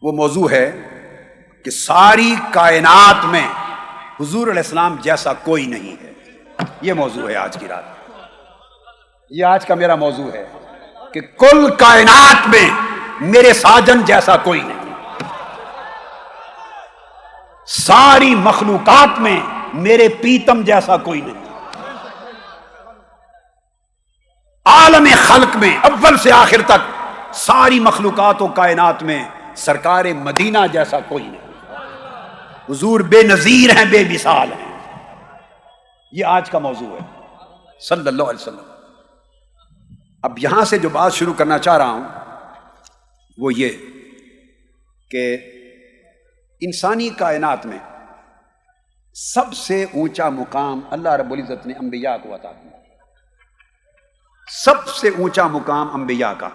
وہ موضوع ہے کہ ساری کائنات میں حضور علیہ السلام جیسا کوئی نہیں ہے. یہ موضوع ہے آج کی رات. یہ آج کا میرا موضوع ہے کہ کل کائنات میں میرے ساجن جیسا کوئی نہیں. ساری مخلوقات میں میرے پیتم جیسا کوئی نہیں. عالم خلق میں اول سے آخر تک ساری مخلوقات و کائنات میں سرکار مدینہ جیسا کوئی نہیں. حضور بے نظیر ہیں، بے مثال ہیں. یہ آج کا موضوع ہے صلی اللہ علیہ وسلم. اب یہاں سے جو بات شروع کرنا چاہ رہا ہوں وہ یہ کہ انسانی کائنات میں سب سے اونچا مقام اللہ رب العزت نے انبیاء کو عطا کیا. سب سے اونچا مقام انبیاء کا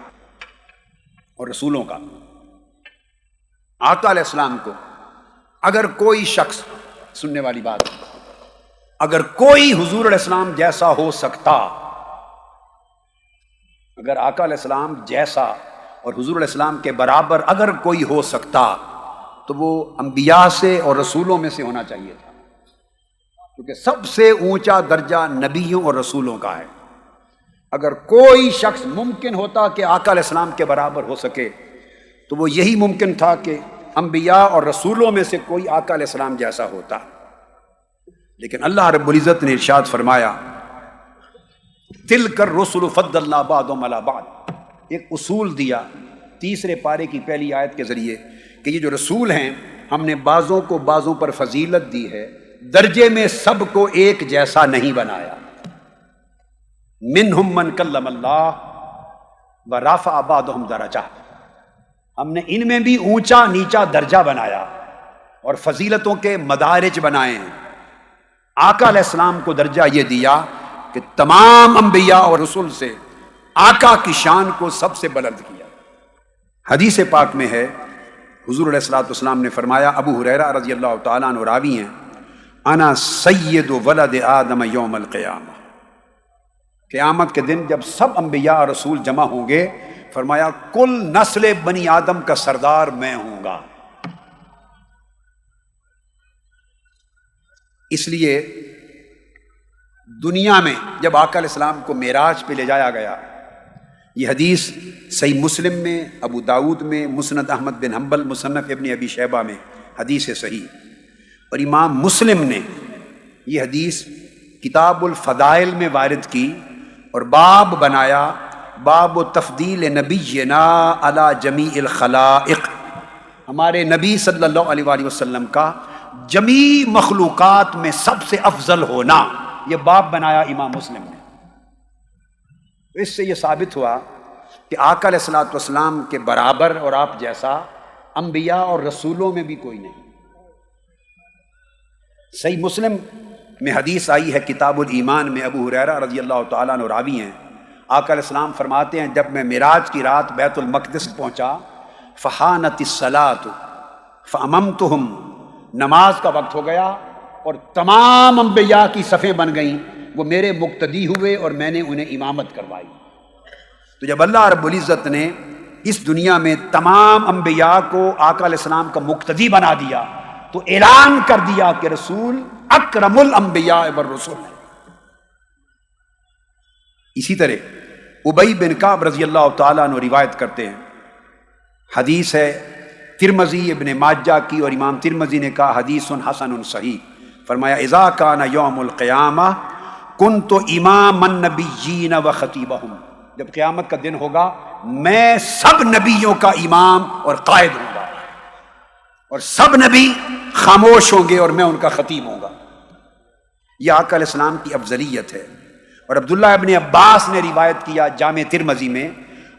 اور رسولوں کا. آقا علیہ السلام کو اگر کوئی شخص، سننے والی بات، اگر کوئی حضور علیہ السلام جیسا ہو سکتا، اگر آقا علیہ السلام جیسا اور حضور علیہ السلام کے برابر اگر کوئی ہو سکتا تو وہ انبیاء سے اور رسولوں میں سے ہونا چاہیے تھا، کیونکہ سب سے اونچا درجہ نبیوں اور رسولوں کا ہے. اگر کوئی شخص ممکن ہوتا کہ آقا علیہ السلام کے برابر ہو سکے تو وہ یہی ممکن تھا کہ انبیاء اور رسولوں میں سے کوئی آقا علیہ السلام جیسا ہوتا. لیکن اللہ رب العزت نے ارشاد فرمایا تلک الرسل فضلنا بعضهم علی بعض. ایک اصول دیا تیسرے پارے کی پہلی آیت کے ذریعے کہ یہ جو رسول ہیں ہم نے بعضوں کو بعضوں پر فضیلت دی ہے، درجے میں سب کو ایک جیسا نہیں بنایا. منہم من کلم اللہ ورفع بعضهم درجات. ہم نے ان میں بھی اونچا نیچا درجہ بنایا اور فضیلتوں کے مدارج بنائے ہیں. آقا علیہ السلام کو درجہ یہ دیا کہ تمام انبیاء اور رسول سے آقا کی شان کو سب سے بلند کیا. حدیث پاک میں ہے حضور علیہ الصلوۃ والسلام نے فرمایا، ابو ہریرہ رضی اللہ تعالیٰ عنہ راوی ہیں، انا سید ولد آدم یوم القیامہ. قیامت کے دن جب سب انبیاء اور رسول جمع ہوں گے، فرمایا کل نسل بنی آدم کا سردار میں ہوں گا. اس لیے دنیا میں جب آقا علیہ السلام کو معراج پہ لے جایا گیا، یہ حدیث صحیح مسلم میں، ابو داود میں، مسند احمد بن حنبل، مصنف ابن ابی شیبہ میں حدیث صحیح، اور امام مسلم نے یہ حدیث کتاب الفضائل میں وارد کی اور باب بنایا، باب تفضیل نبینا علی جمیع الخلائق. ہمارے نبی صلی اللہ علیہ وآلہ وسلم کا جمیع مخلوقات میں سب سے افضل ہونا، یہ باب بنایا امام مسلم نے. اس سے یہ ثابت ہوا کہ آقا علیہ الصلوۃ والسلام کے برابر اور آپ جیسا انبیاء اور رسولوں میں بھی کوئی نہیں. صحیح مسلم میں حدیث آئی ہے کتاب الایمان میں، ابو ہریرہ رضی اللہ تعالیٰ عنہ راوی ہیں، آقا علیہ السلام فرماتے ہیں جب میں معراج کی رات بیت المقدس پہنچا، فحانت الصلاۃ فاممتہم، نماز کا وقت ہو گیا اور تمام انبیاء کی صفیں بن گئیں، وہ میرے مقتدی ہوئے اور میں نے انہیں امامت کروائی. تو جب اللہ رب العزت نے اس دنیا میں تمام انبیاء کو آقا علیہ السلام کا مقتدی بنا دیا تو اعلان کر دیا کہ رسول اکرم الانبیاء والرسل. اسی طرح ابی بن کعب رضی اللہ تعالیٰ عنہ روایت کرتے ہیں، حدیث ہے ترمذی ابن ماجہ کی، اور امام ترمذی نے کہا حدیث حسن صحیح. فرمایا اذا کان یوم القیامہ کنت امام النبیین و خطیبہم. جب قیامت کا دن ہوگا میں سب نبیوں کا امام اور قائد ہوں گا، اور سب نبی خاموش ہوں گے اور میں ان کا خطیب ہوں گا. یہ آقا علیہ السلام کی افضلیت ہے. اور عبداللہ ابن عباس نے روایت کیا جامع ترمذی میں،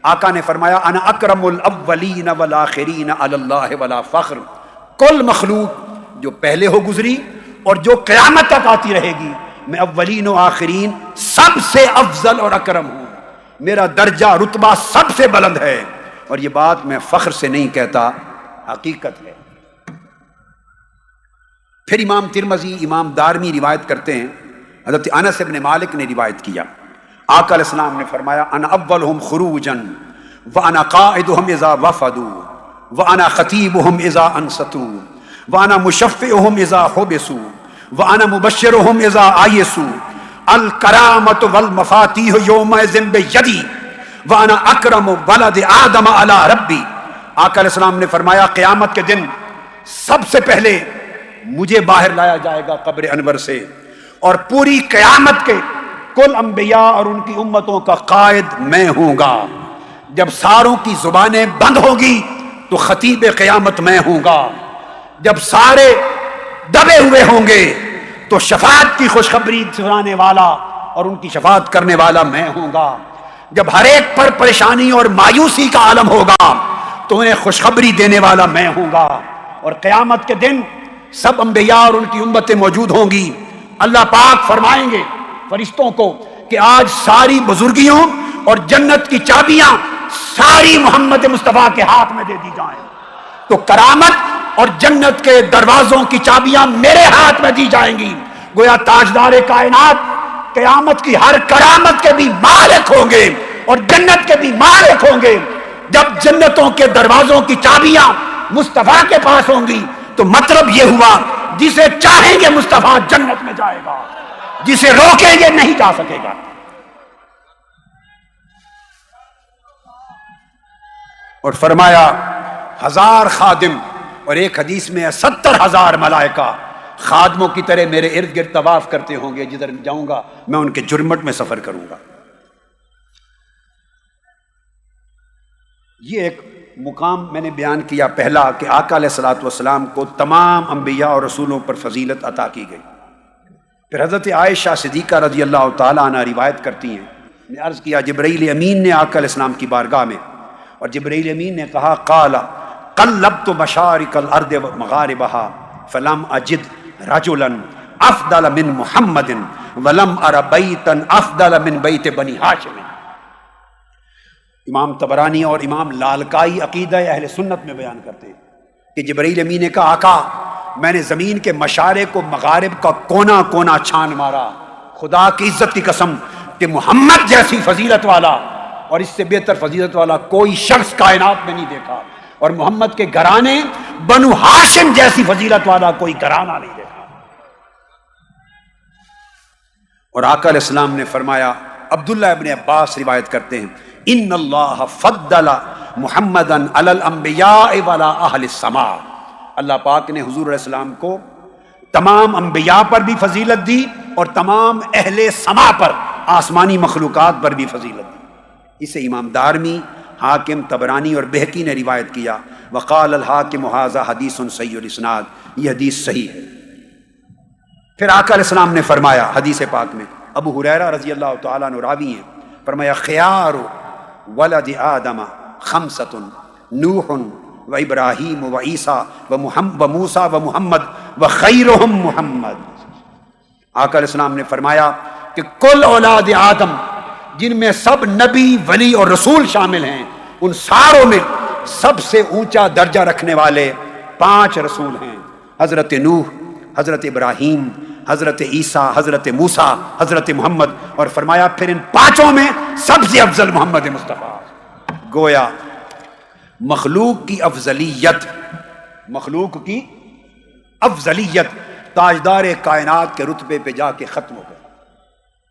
آقا نے فرمایا انا اکرم الاولین والآخرین علی اللہ ولا فخر. کل مخلوق جو پہلے ہو گزری اور جو قیامت تک آتی رہے گی، میں اولین و آخرین سب سے افضل اور اکرم ہوں. میرا درجہ رتبہ سب سے بلند ہے، اور یہ بات میں فخر سے نہیں کہتا، حقیقت ہے. پھر امام ترمذی، امام دارمی روایت کرتے ہیں، حضرت انس بن مالک نے روایت کیا، آقا علیہ السلام نے فرمایا انا اولہم خروجا وانا قائدہم اذا وفدوا وانا خطیبہم اذا انصتوا وانا مشفعہم اذا حبسوا وانا مبشرہم اذا آیسوا الکرامۃ والمفاتیح یومئذ بیدی وانا اکرم ولد آدم علی ربی۔ آقا علیہ السلام نے فرمایا قیامت کے دن سب سے پہلے مجھے باہر لایا جائے گا قبر انور سے، اور پوری قیامت کے کل انبیاء اور ان کی امتوں کا قائد میں ہوں گا۔ جب ساروں کی زبانیں بند ہوگی تو خطیب قیامت میں ہوں گا۔ جب سارے دبے ہوئے ہوں گے تو شفاعت کی خوشخبری سنانے والا اور ان کی شفاعت کرنے والا میں ہوں گا۔ جب ہر ایک پر پریشانی اور مایوسی کا عالم ہوگا تو انہیں خوشخبری دینے والا میں ہوں گا۔ اور قیامت کے دن سب انبیاء اور ان کی امتیں موجود ہوں گی۔ اللہ پاک فرمائیں گے فرشتوں کو کہ آج ساری بزرگیوں اور جنت کی چابیاں ساری محمد مصطفیٰ کے ہاتھ میں دے دی جائیں، تو کرامت اور جنت کے دروازوں کی چابیاں میرے ہاتھ میں دی جائیں گی۔ گویا تاجدار کائنات قیامت کی ہر کرامت کے بھی مالک ہوں گے اور جنت کے بھی مالک ہوں گے۔ جب جنتوں کے دروازوں کی چابیاں مصطفیٰ کے پاس ہوں گی تو مطلب یہ ہوا جسے چاہیں گے مصطفیٰ جنت میں جائے گا، جسے روکیں گے نہیں جا سکے گا۔ اور فرمایا 1000 خادم اور ایک حدیث میں 70,000 ملائکہ خادموں کی طرح میرے ارد گرد طواف کرتے ہوں گے، جدھر جاؤں گا میں ان کے جرمٹ میں سفر کروں گا۔ یہ ایک مقام میں نے بیان کیا پہلا کہ آقا علیہ الصلوۃ والسلام کو تمام انبیاء اور رسولوں پر فضیلت عطا کی گئی۔ پھر حضرت عائشہ صدیقہ رضی اللہ تعالیٰ عنہ روایت کرتی ہیں، میں عرض کیا جبرائیل امین نے آقا علیہ السلام کی بارگاہ میں، اور جبرائیل امین نے کہا قال قلبت مشارق الارض ومغاربها فلم اجد رجلا افضل من محمد ولم ار بیتا افضل من بیت بنی ہاشم۔ امام طبرانی اور امام لالکائی عقیدہ اہل سنت میں بیان کرتے ہیں کہ جبرائیل امین نے کہا آقا میں نے زمین کے مشارق و مغارب کا کونا کونا چھان مارا، خدا کی عزت کی قسم کہ محمد جیسی فضیلت والا اور اس سے بہتر فضیلت والا کوئی شخص کائنات میں نہیں دیکھا، اور محمد کے گھرانے بنو ہاشم جیسی فضیلت والا کوئی گھرانہ نہیں دیکھا۔ اور آقا علیہ السلام نے فرمایا، عبداللہ ابن عباس روایت کرتے ہیں، ان اللہ فضل محمدا علی الانبیاء وعلی اہل السماء۔ اللہ پاک نے حضور علیہ السلام کو تمام انبیاء پر بھی فضیلت دی اور تمام اہل سما پر، آسمانی مخلوقات پر بھی فضیلت دی۔ اسے امام دارمی، حاکم، طبرانی اور بہقی نے روایت کیا۔ وقال الحاکم ھذا حدیث صحیح الاسناد، یہ حدیث صحیح ہے۔ پھر آقا علیہ السلام نے فرمایا حدیث پاک میں، ابو ہریرہ رضی اللہ تعالیٰ عنہ راوی ہیں، فرمایا خیار ولد آدم خمسۃ نوح و ابراہیم و عیسیٰ و موسیٰ و محمد و خیرہم محمد۔ آقا علیہ السلام نے فرمایا کہ کل اولاد آدم جن میں سب نبی، ولی اور رسول شامل ہیں، ان ساروں میں سب سے اونچا درجہ رکھنے والے 5 رسول ہیں، حضرت نوح، حضرت ابراہیم، حضرت عیسیٰ، حضرت موسیٰ، حضرت محمد، اور فرمایا پھر ان 5 میں سب سے افضل محمد مصطفیٰ۔ گویا مخلوق کی افضلیت تاجدار کائنات کے رتبے پہ جا کے ختم ہو گئی۔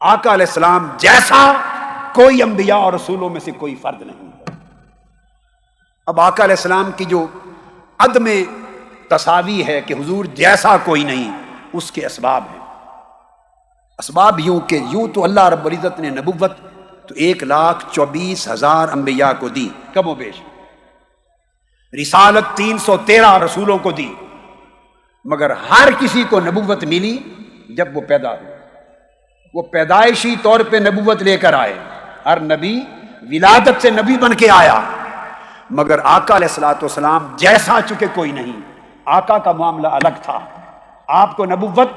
آقا علیہ السلام جیسا کوئی انبیاء اور رسولوں میں سے کوئی فرد نہیں۔ اب آقا علیہ السلام کی جو عدم تساوی ہے کہ حضور جیسا کوئی نہیں، اس کے اسباب ہیں۔ اسباب یوں کہ یوں تو اللہ رب العزت نے نبوت تو 1,24,000 انبیاء کو دی کم و بیش، رسالت 313 رسولوں کو دی، مگر ہر کسی کو نبوت ملی جب وہ پیدا ہوئے، وہ پیدائشی طور پہ نبوت لے کر آئے، ہر نبی ولادت سے نبی بن کے آیا، مگر آقا علیہ الصلوۃ والسلام جیسا چکے کوئی نہیں۔ آقا کا معاملہ الگ تھا، آپ کو نبوت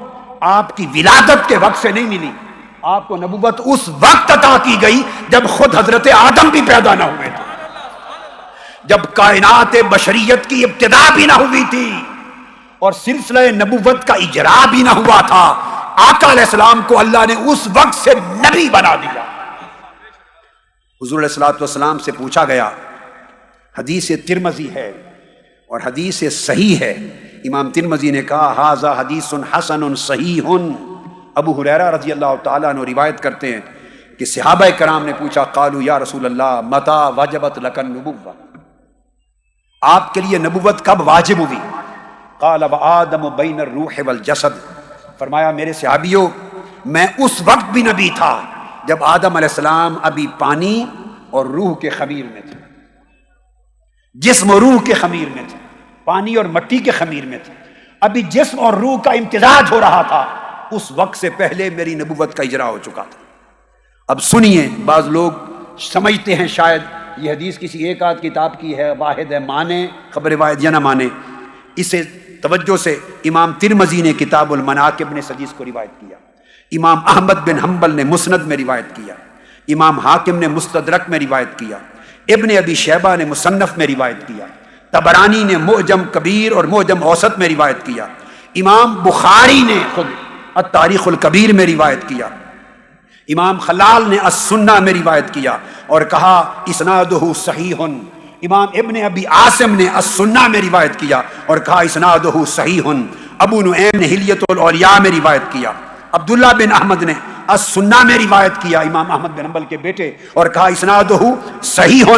آپ کی ولادت کے وقت سے نہیں ملی، آپ کو نبوت اس وقت عطا کی گئی جب خود حضرت آدم بھی پیدا نہ ہوئے تھے، جب کائنات بشریت کی ابتدا بھی نہ ہوئی تھی اور سلسلہ نبوت کا اجرا بھی نہ ہوا تھا، آقا علیہ السلام کو اللہ نے اس وقت سے نبی بنا دیا۔ حضور علیہ الصلوۃ والسلام سے پوچھا گیا، حدیث ترمذی ہے اور حدیث صحیح ہے. امام ترمذی نے کہا ھذا حدیث حسن صحیح. ابو ہریرہ رضی اللہ تعالیٰ عنہ روایت کرتے ہیں کہ صحابہ کرام نے پوچھا قالوا یا رسول اللہ متى وجبت لك النبوۃ، آپ کے لیے نبوت کب واجب ہوئی؟ قال وآدم بین الروح والجسد، فرمایا میرے صحابیوں میں اس وقت بھی نبی تھا جب آدم علیہ السلام ابھی پانی اور روح کے خمیر میں تھے، جسم اور روح کے خمیر میں تھے، پانی اور مٹی کے خمیر میں تھے، ابھی جسم اور روح کا امتزاج ہو رہا تھا، اس وقت سے پہلے میری نبوت کا اجرا ہو چکا تھا. اب سنیے، بعض لوگ سمجھتے ہیں شاید یہ حدیث کسی ایک آدھ کتاب کی ہے، واحد ہے، مانے خبر واحد یا نہ مانے. اسے توجہ سے امام ترمذی نے کتاب المناقب نے حدیث کو روایت کیا، امام احمد بن حنبل نے مسند میں روایت کیا، امام حاکم نے مستدرک میں روایت کیا، ابن ابی شیبہ نے مصنف میں روایت کیا، طبرانی نے معجم کبیر اور معجم اوسط میں روایت کیا، امام بخاری نے خود التاریخ الکبیر میں روایت کیا، امام خلال نے السنہ میں روایت کیا اور کہا اسنادہ صحیح. امام ابن ابی عاصم نے السنہ میں روایت کیا اور کہا اسنادہ صحیح. ابو نعیم نے حلیۃ الاولیاء میں روایت کیا، عبداللہ بن احمد نے السنہ میں روایت کیا، امام احمد بن حنبل کے بیٹے، اور کہا اسنادہ صحیح.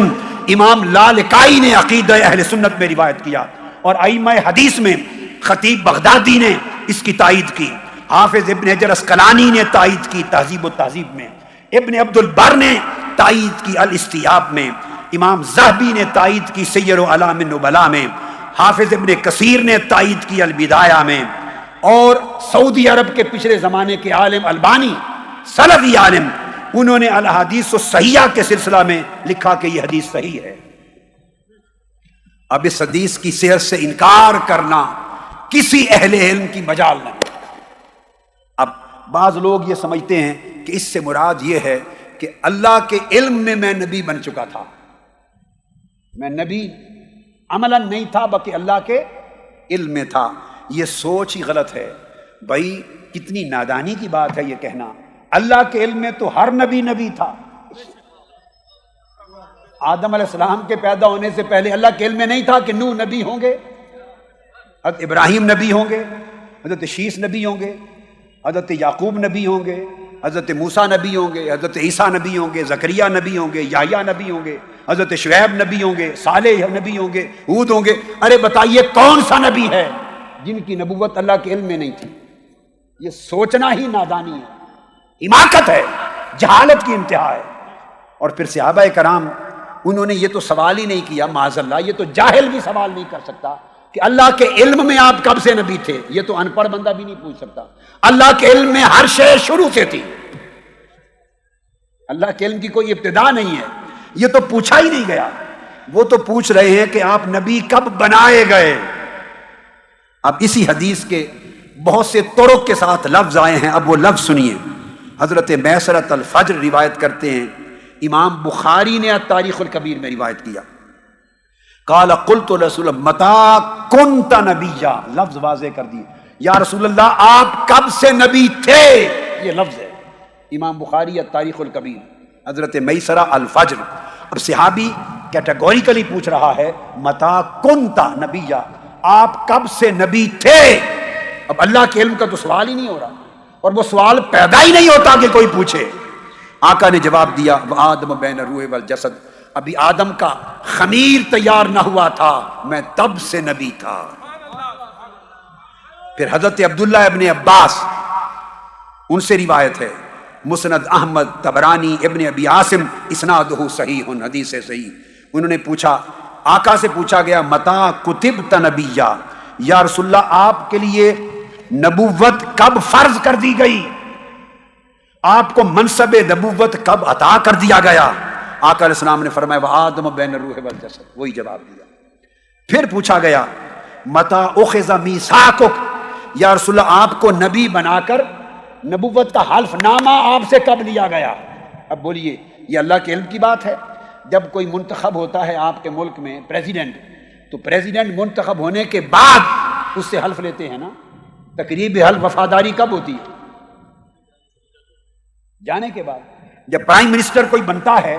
امام لالکائی نے عقیدہ اہل سنت میں روایت کیا، اور ائمہ حدیث میں خطیب بغدادی نے اس کی تائید کی، حافظ ابن حجر اسقلانی نے تائید کی تہذیب و تہذیب میں، ابن عبد البر نے تائید کی الاستیاب میں، امام ذہبی نے تائید کی سیر اعلام النبلاء میں، حافظ ابن کثیر نے تائید کی البدایہ میں، اور سعودی عرب کے پچھلے زمانے کے عالم البانی سلفی عالم، انہوں نے الاحادیث الصحیحہ کے سلسلہ میں لکھا کہ یہ حدیث صحیح ہے. اب اس حدیث کی صحت سے انکار کرنا کسی اہل علم کی مجال نہیں. اب بعض لوگ یہ سمجھتے ہیں کہ اس سے مراد یہ ہے کہ اللہ کے علم میں میں نبی بن چکا تھا، میں نبی عملاً نہیں تھا بلکہ اللہ کے علم میں تھا. یہ سوچ ہی غلط ہے بھائی، کتنی نادانی کی بات ہے یہ کہنا. اللہ کے علم میں تو ہر نبی نبی تھا. آدم علیہ السلام کے پیدا ہونے سے پہلے اللہ کے علم میں نہیں تھا کہ نوح نبی ہوں گے، حضرت ابراہیم نبی ہوں گے، حضرت شیس نبی ہوں گے، حضرت یعقوب نبی ہوں گے، حضرت موسیٰ نبی ہوں گے، حضرت عیسیٰ نبی ہوں گے، زکریہ نبی ہوں گے، یحییٰ نبی ہوں گے، حضرت شعیب نبی ہوں گے، صالح نبی ہوں گے، ہود ہوں گے. ارے بتائیے کون سا نبی ہے جن کی نبوت اللہ کے علم میں نہیں تھی؟ یہ سوچنا ہی نادانی ہے، حماقت ہے، جہالت کی انتہا ہے. اور پھر صحابہ کرام انہوں نے یہ تو سوال ہی نہیں کیا، معاذ اللہ، یہ تو جاہل بھی سوال نہیں کر سکتا کہ اللہ کے علم میں آپ کب سے نبی تھے. یہ تو ان پڑھ بندہ بھی نہیں پوچھ سکتا. اللہ کے علم میں ہر شے شروع سے تھی، اللہ کے علم کی کوئی ابتدا نہیں ہے. یہ تو پوچھا ہی نہیں گیا. وہ تو پوچھ رہے ہیں کہ آپ نبی کب بنائے گئے. اب اسی حدیث کے بہت سے طرق کے ساتھ لفظ آئے ہیں، اب وہ لفظ سنیے. حضرت میسرۃ الفجر روایت کرتے ہیں، امام بخاری نے تاریخ الکبیر میں روایت کیا، قال قلت رسول متى كنت نبیا، لفظ واضح کر دی، یا رسول اللہ آپ کب سے نبی تھے، یہ لفظ ہے. امام بخاری تاریخ الکبیر، حضرت میسرہ الفجر. اب صحابی کیٹیگوریکلی پوچھ رہا ہے متى كنت نبیا، آپ کب سے نبی تھے. اب اللہ کے علم کا تو سوال ہی نہیں ہو رہا، اور وہ سوال پیدا ہی نہیں ہوتا کہ کوئی پوچھے. آقا نے جواب دیا وآدم بین الروح والجسد، ابھی آدم کا خمیر تیار نہ ہوا تھا، میں تب سے نبی تھا. پھر حضرت عبداللہ ابن عباس، ان سے روایت ہے، مسند احمد، طبرانی، ابن ابی عاصم، اسنادہ صحیح، حدیث صحیح. انہوں نے پوچھا، آقا سے پوچھا گیا متى کتبت نبیا، یا رسول اللہ آپ کے لیے نبوت کب فرض کر دی گئی، آپ کو منصب نبوت کب عطا کر دیا گیا. آقا علیہ السلام نے فرمایا وآدم بین الروح والجسد، وہی جواب دیا. پھر پوچھا گیا متى اخذ میثاقک، یا رسول اللہ آپ کو نبی بنا کر نبوت کا حلف نامہ آپ سے کب لیا گیا. اب بولیے یہ اللہ کے علم کی بات ہے. جب کوئی منتخب ہوتا ہے آپ کے ملک میں پریزیڈنٹ، تو پریزیڈنٹ منتخب ہونے کے بعد اس سے حلف لیتے ہیں نا. تقریب حلف وفاداری کب ہوتی ہے؟ جانے کے بعد. جب پرائم منسٹر کوئی بنتا ہے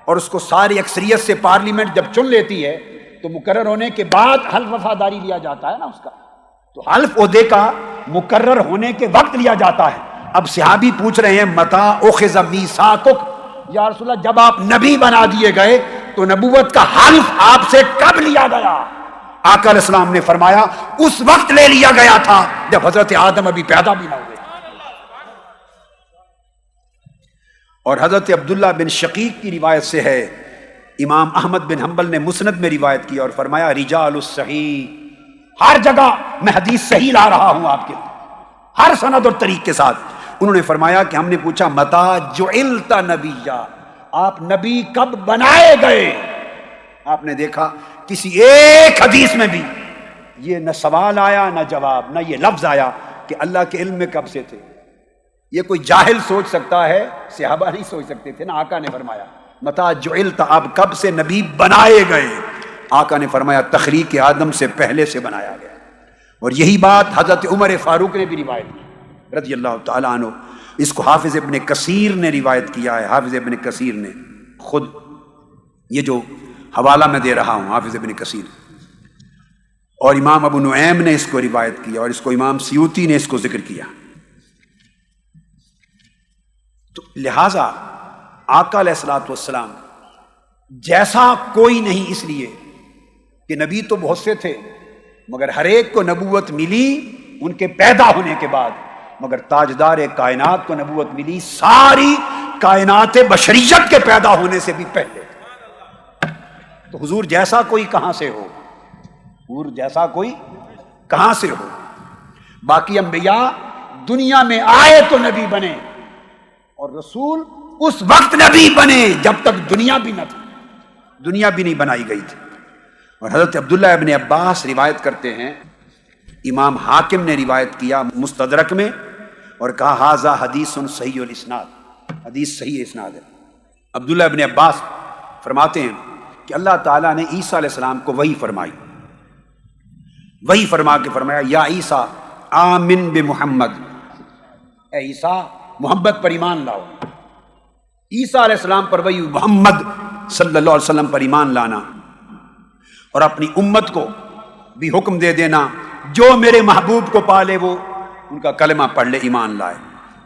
اور اس کو ساری اکثریت سے پارلیمنٹ جب چن لیتی ہے تو مقرر ہونے کے بعد حلف وفاداری لیا جاتا ہے نا اس کا، تو حلف عہدے کا مقرر ہونے کے وقت لیا جاتا ہے۔ اب صحابی پوچھ رہے ہیں متا اخذ میثاقک، یا رسول اللہ جب آپ نبی بنا دیے گئے تو نبوت کا حلف آپ سے کب لیا گیا؟ آقا علیہ السلام نے فرمایا اس وقت لے لیا گیا تھا جب حضرت آدم ابھی پیدا بھی نہ ہوئے۔ اور حضرت عبداللہ بن شقیق کی روایت سے ہے، امام احمد بن حنبل نے مسند میں روایت کی اور فرمایا رجال الصحیح، ہر جگہ میں حدیث صحیح لا رہا ہوں آپ کے لیے ہر سند اور طریق کے ساتھ۔ انہوں نے فرمایا کہ ہم نے پوچھا متا جعلت نبیا، آپ نبی کب بنائے گئے؟ آپ نے دیکھا کسی ایک حدیث میں بھی یہ نہ سوال آیا نہ جواب، نہ یہ لفظ آیا کہ اللہ کے علم میں کب سے تھے۔ یہ کوئی جاہل سوچ سکتا ہے، صحابہ نہیں سوچ سکتے تھے نا۔ آقا نے فرمایا متا جعلت، آپ کب سے نبی بنائے گئے؟ آقا نے فرمایا تخلیق آدم سے پہلے سے بنایا گیا۔ اور یہی بات حضرت عمر فاروق نے بھی روایت کی رضی اللہ تعالیٰ عنہ۔ اس کو حافظ ابن کثیر نے روایت کیا ہے، حافظ ابن کثیر نے خود، یہ جو حوالہ میں دے رہا ہوں حافظ ابن کثیر، اور امام ابو نعیم نے اس کو روایت کیا، اور اس کو امام سیوطی نے اس کو ذکر کیا۔ تو لہٰذا آقا علیہ الصلوۃ والسلام جیسا کوئی نہیں، اس لیے کہ نبی تو بہت سے تھے مگر ہر ایک کو نبوت ملی ان کے پیدا ہونے کے بعد، مگر تاجدار کائنات کو نبوت ملی ساری کائنات بشریت کے پیدا ہونے سے بھی پہلے۔ تو حضور جیسا کوئی کہاں سے ہو، حضور جیسا کوئی کہاں سے ہو۔ باقی انبیاء دنیا میں آئے تو نبی بنے، اور رسول اس وقت نبی بنے جب تک دنیا بھی نہ تھی، دنیا بھی نہیں بنائی گئی تھی۔ اور حضرت عبداللہ ابن عباس روایت کرتے ہیں، امام حاکم نے روایت کیا مستدرک میں اور کہا ھذا حدیث صحیح الاسناد، حدیث صحیح اسناد ہے۔ عبداللہ ابن عباس فرماتے ہیں کہ اللہ تعالیٰ نے عیسیٰ علیہ السلام کو وحی فرمائی، وحی فرما کے فرمایا یا عیسیٰ آمن بمحمد، اے عیسیٰ محمد پر ایمان لاؤ۔ عیسیٰ علیہ السلام پر وحی محمد صلی اللہ علیہ وسلم پر ایمان لانا، اور اپنی امت کو بھی حکم دے دینا جو میرے محبوب کو پالے وہ ان کا کلمہ پڑھ لے، ایمان لائے۔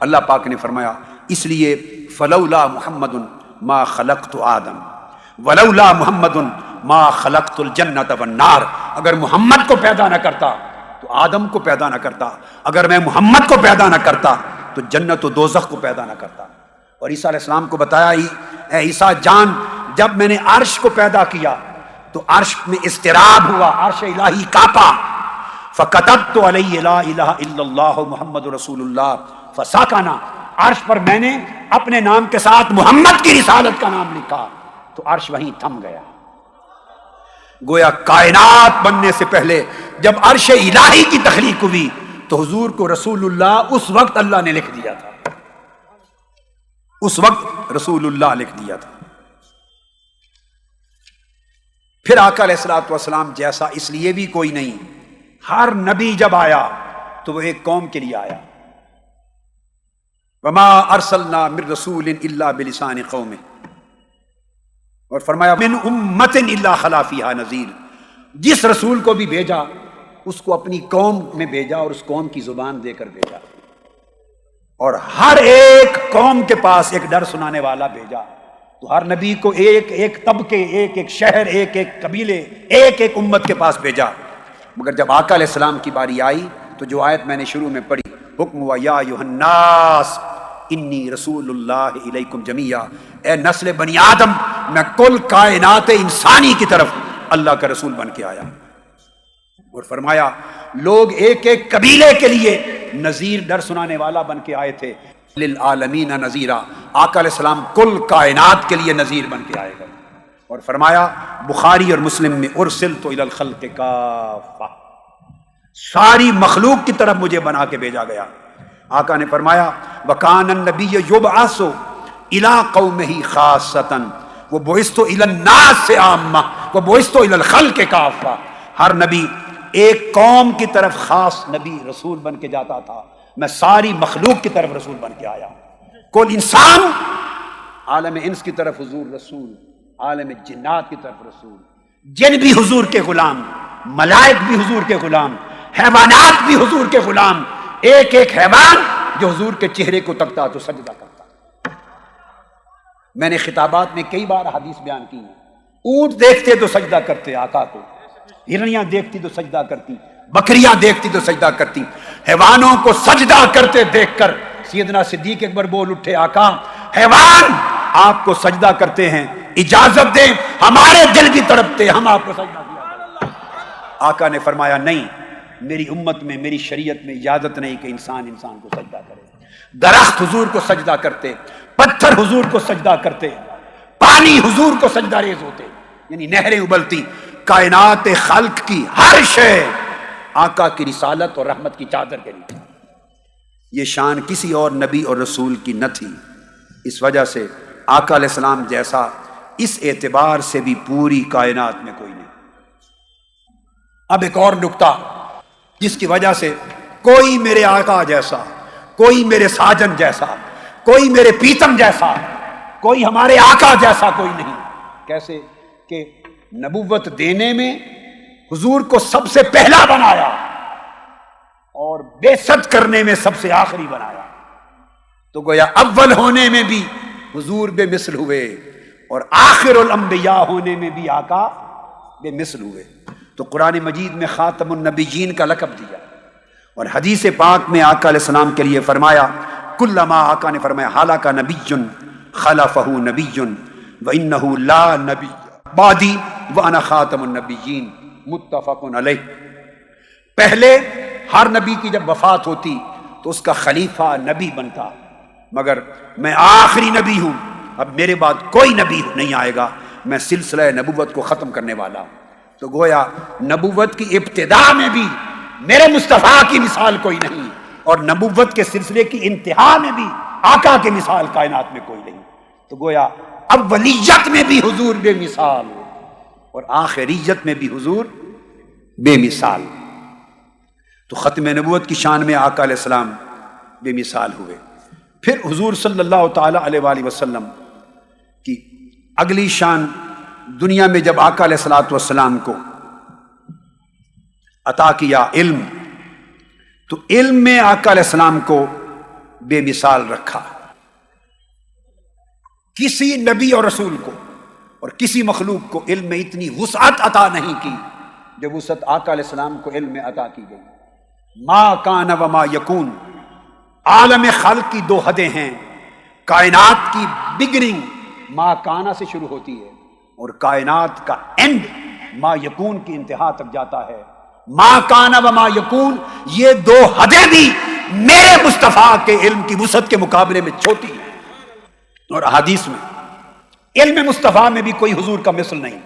اللہ پاک نے فرمایا اس لیے فلولا محمد ما خلقت آدم ولولا محمد ما خلقت الجنت والنار، اگر محمد کو پیدا نہ کرتا تو آدم کو پیدا نہ کرتا، اگر میں محمد کو پیدا نہ کرتا تو جنت و دوزخ کو پیدا نہ کرتا۔ اور عیسیٰ علیہ السلام کو بتایا اے عیسیٰ جان، جب میں نے عرش کو پیدا کیا تو عرش میں اضطراب ہوا، عرش الہی کانپا، فَكَتَبْتُ عَلَيْهِ لَا إِلَهَ إِلَّا اللَّهُ محمد رسول اللہ فَسَكَنَ، عرش پر میں نے اپنے نام کے ساتھ محمد کی رسالت کا نام لکھا تو عرش وہیں تھم گیا۔ گویا کائنات بننے سے پہلے جب عرش الہی کی تخلیق ہوئی تو حضور کو رسول اللہ اس وقت اللہ نے لکھ دیا تھا، اس وقت رسول اللہ لکھ دیا تھا۔ پھر آقا علیہ الصلوۃ والسلام جیسا اس لیے بھی کوئی نہیں، ہر نبی جب آیا تو وہ ایک قوم کے لیے آیا، وما ارسلنا من رسول الا بلسان قومه، اور فرمایا من امت الا خلا فیہا نذیر، جس رسول کو بھی بھیجا اس کو اپنی قوم میں بھیجا اور اس قوم کی زبان دے کر بھیجا، اور ہر ایک قوم کے پاس ایک ڈر سنانے والا بھیجا۔ تو ہر نبی کو ایک ایک طبقے، ایک ایک شہر، ایک ایک قبیلے، ایک ایک امت کے پاس بھیجا۔ مگر جب آقا علیہ السلام کی باری آئی تو جو آیت میں نے شروع میں پڑھی، حکم ہوا یا ایھا الناس انی رسول اللہ الیکم جمیعا، اے نسل بنی آدم میں کل کائنات انسانی کی طرف اللہ کا رسول بن کے آیا۔ اور فرمایا لوگ ایک ایک قبیلے کے لیے نذیر ڈر سنانے والا بن کے آئے تھے، للعالمین نذیرا، آقا علیہ السلام کل کائنات کے لیے نذیر بن کے آئے گا۔ اور فرمایا بخاری اور مسلم میں ارسلت الی الخلق کافہ، ساری مخلوق کی طرف مجھے بنا کے بھیجا گیا۔ آقا نے فرمایا وکان النبی یبعث الی قومہ خاصۃ وبعثت الی الناس عامہ وبعثت الی الخلق کافہ، ہر نبی ایک قوم کی طرف خاص نبی رسول بن کے جاتا تھا، میں ساری مخلوق کی طرف رسول بن کے آیا۔ کل انسان، عالم انس کی طرف حضور رسول، عالم جنات کی طرف رسول، جن بھی حضور کے غلام، ملائک بھی حضور کے غلام، حیوانات بھی حضور کے غلام. ایک ایک حیوان جو حضور کے چہرے کو تکتا تو سجدہ کرتا. میں نے خطابات میں کئی بار حدیث بیان کی ہے. اونٹ دیکھتے تو سجدہ کرتے آقا کو، ہرنیاں دیکھتی تو سجدہ کرتی، بکریاں دیکھتی تو سجدہ کرتی. حیوانوں کو سجدہ کرتے دیکھ کر سیدنا صدیق اکبر بول اٹھے، آقا حیوان آپ کو سجدہ کرتے ہیں، اجازت دیں، ہمارے دل بھی تڑپتے، ہم آپ کو سجدہ کیا. آقا نے فرمایا نہیں، میری امت میں، میری شریعت میں اجازت نہیں کہ انسان کو سجدہ کرے. درخت حضور کو سجدہ کرتے، پتھر حضور کو سجدہ کرتے، پانی حضور کو سجدہ ریز ہوتے، یعنی نہریں ابلتی. کائنات خلق کی ہر شے آقا کی رسالت اور رحمت کی چادر کے نیچے. یہ شان کسی اور نبی اور رسول کی نہ تھی. اس وجہ سے آقا علیہ السلام جیسا اس اعتبار سے بھی پوری کائنات میں کوئی نہیں. اب ایک اور نکتہ جس کی وجہ سے کوئی میرے آقا جیسا، کوئی میرے ساجن جیسا، کوئی میرے پیتم جیسا، کوئی ہمارے آقا جیسا کوئی نہیں. کیسے کہ نبوت دینے میں حضور کو سب سے پہلا بنایا اور بعثت کرنے میں سب سے آخری بنایا. تو گویا اول ہونے میں بھی حضور بے مثل ہوئے اور آخر الانبیاء ہونے میں بھی آقا بے مثل ہوئے. تو قرآن مجید میں خاتم النبیین کا لقب دیا اور حدیث پاک میں آقا علیہ السلام کے لیے فرمایا کلما، آقا نے فرمایا حالک نبی خلفہ نبی وانہ لا نبی بعدی وانا خاتم النبیین متفق علیہ. پہلے ہر نبی کی جب وفات ہوتی تو اس کا خلیفہ نبی بنتا، مگر میں آخری نبی ہوں، اب میرے بعد کوئی نبی نہیں آئے گا، میں سلسلہ نبوت کو ختم کرنے والا ہوں. تو گویا نبوت کی ابتدا میں بھی میرے مصطفیٰ کی مثال کوئی نہیں، اور نبوت کے سلسلے کی انتہا میں بھی آقا کی مثال کائنات میں کوئی نہیں. تو گویا اولیت میں بھی حضور بے مثال اور آخریت میں بھی حضور بے مثال. تو ختم نبوت کی شان میں آقا علیہ السلام بے مثال ہوئے. پھر حضور صلی اللہ تعالی علیہ وآلہ وسلم کی اگلی شان دنیا میں جب آقا علیہ الصلوۃ والسلام کو عطا کیا علم، تو علم میں آقا علیہ السلام کو بے مثال رکھا. کسی نبی اور رسول کو اور کسی مخلوق کو علم میں اتنی وسعت عطا نہیں کی جو وسعت آقا علیہ السلام کو علم میں عطا کی گئی. ما کان وما یکون، عالم خلق کی دو حدیں ہیں. کائنات کی بگننگ ما کانا سے شروع ہوتی ہے اور کائنات کا اینڈ ما یکون کی انتہا تک جاتا ہے. ما کانا وما یکون، یہ دو حدیں بھی میرے مصطفیٰ کے علم کی وسعت کے مقابلے میں چھوٹی ہیں. اور حدیث میں علم مصطفیٰ میں بھی کوئی حضور کا مثل نہیں.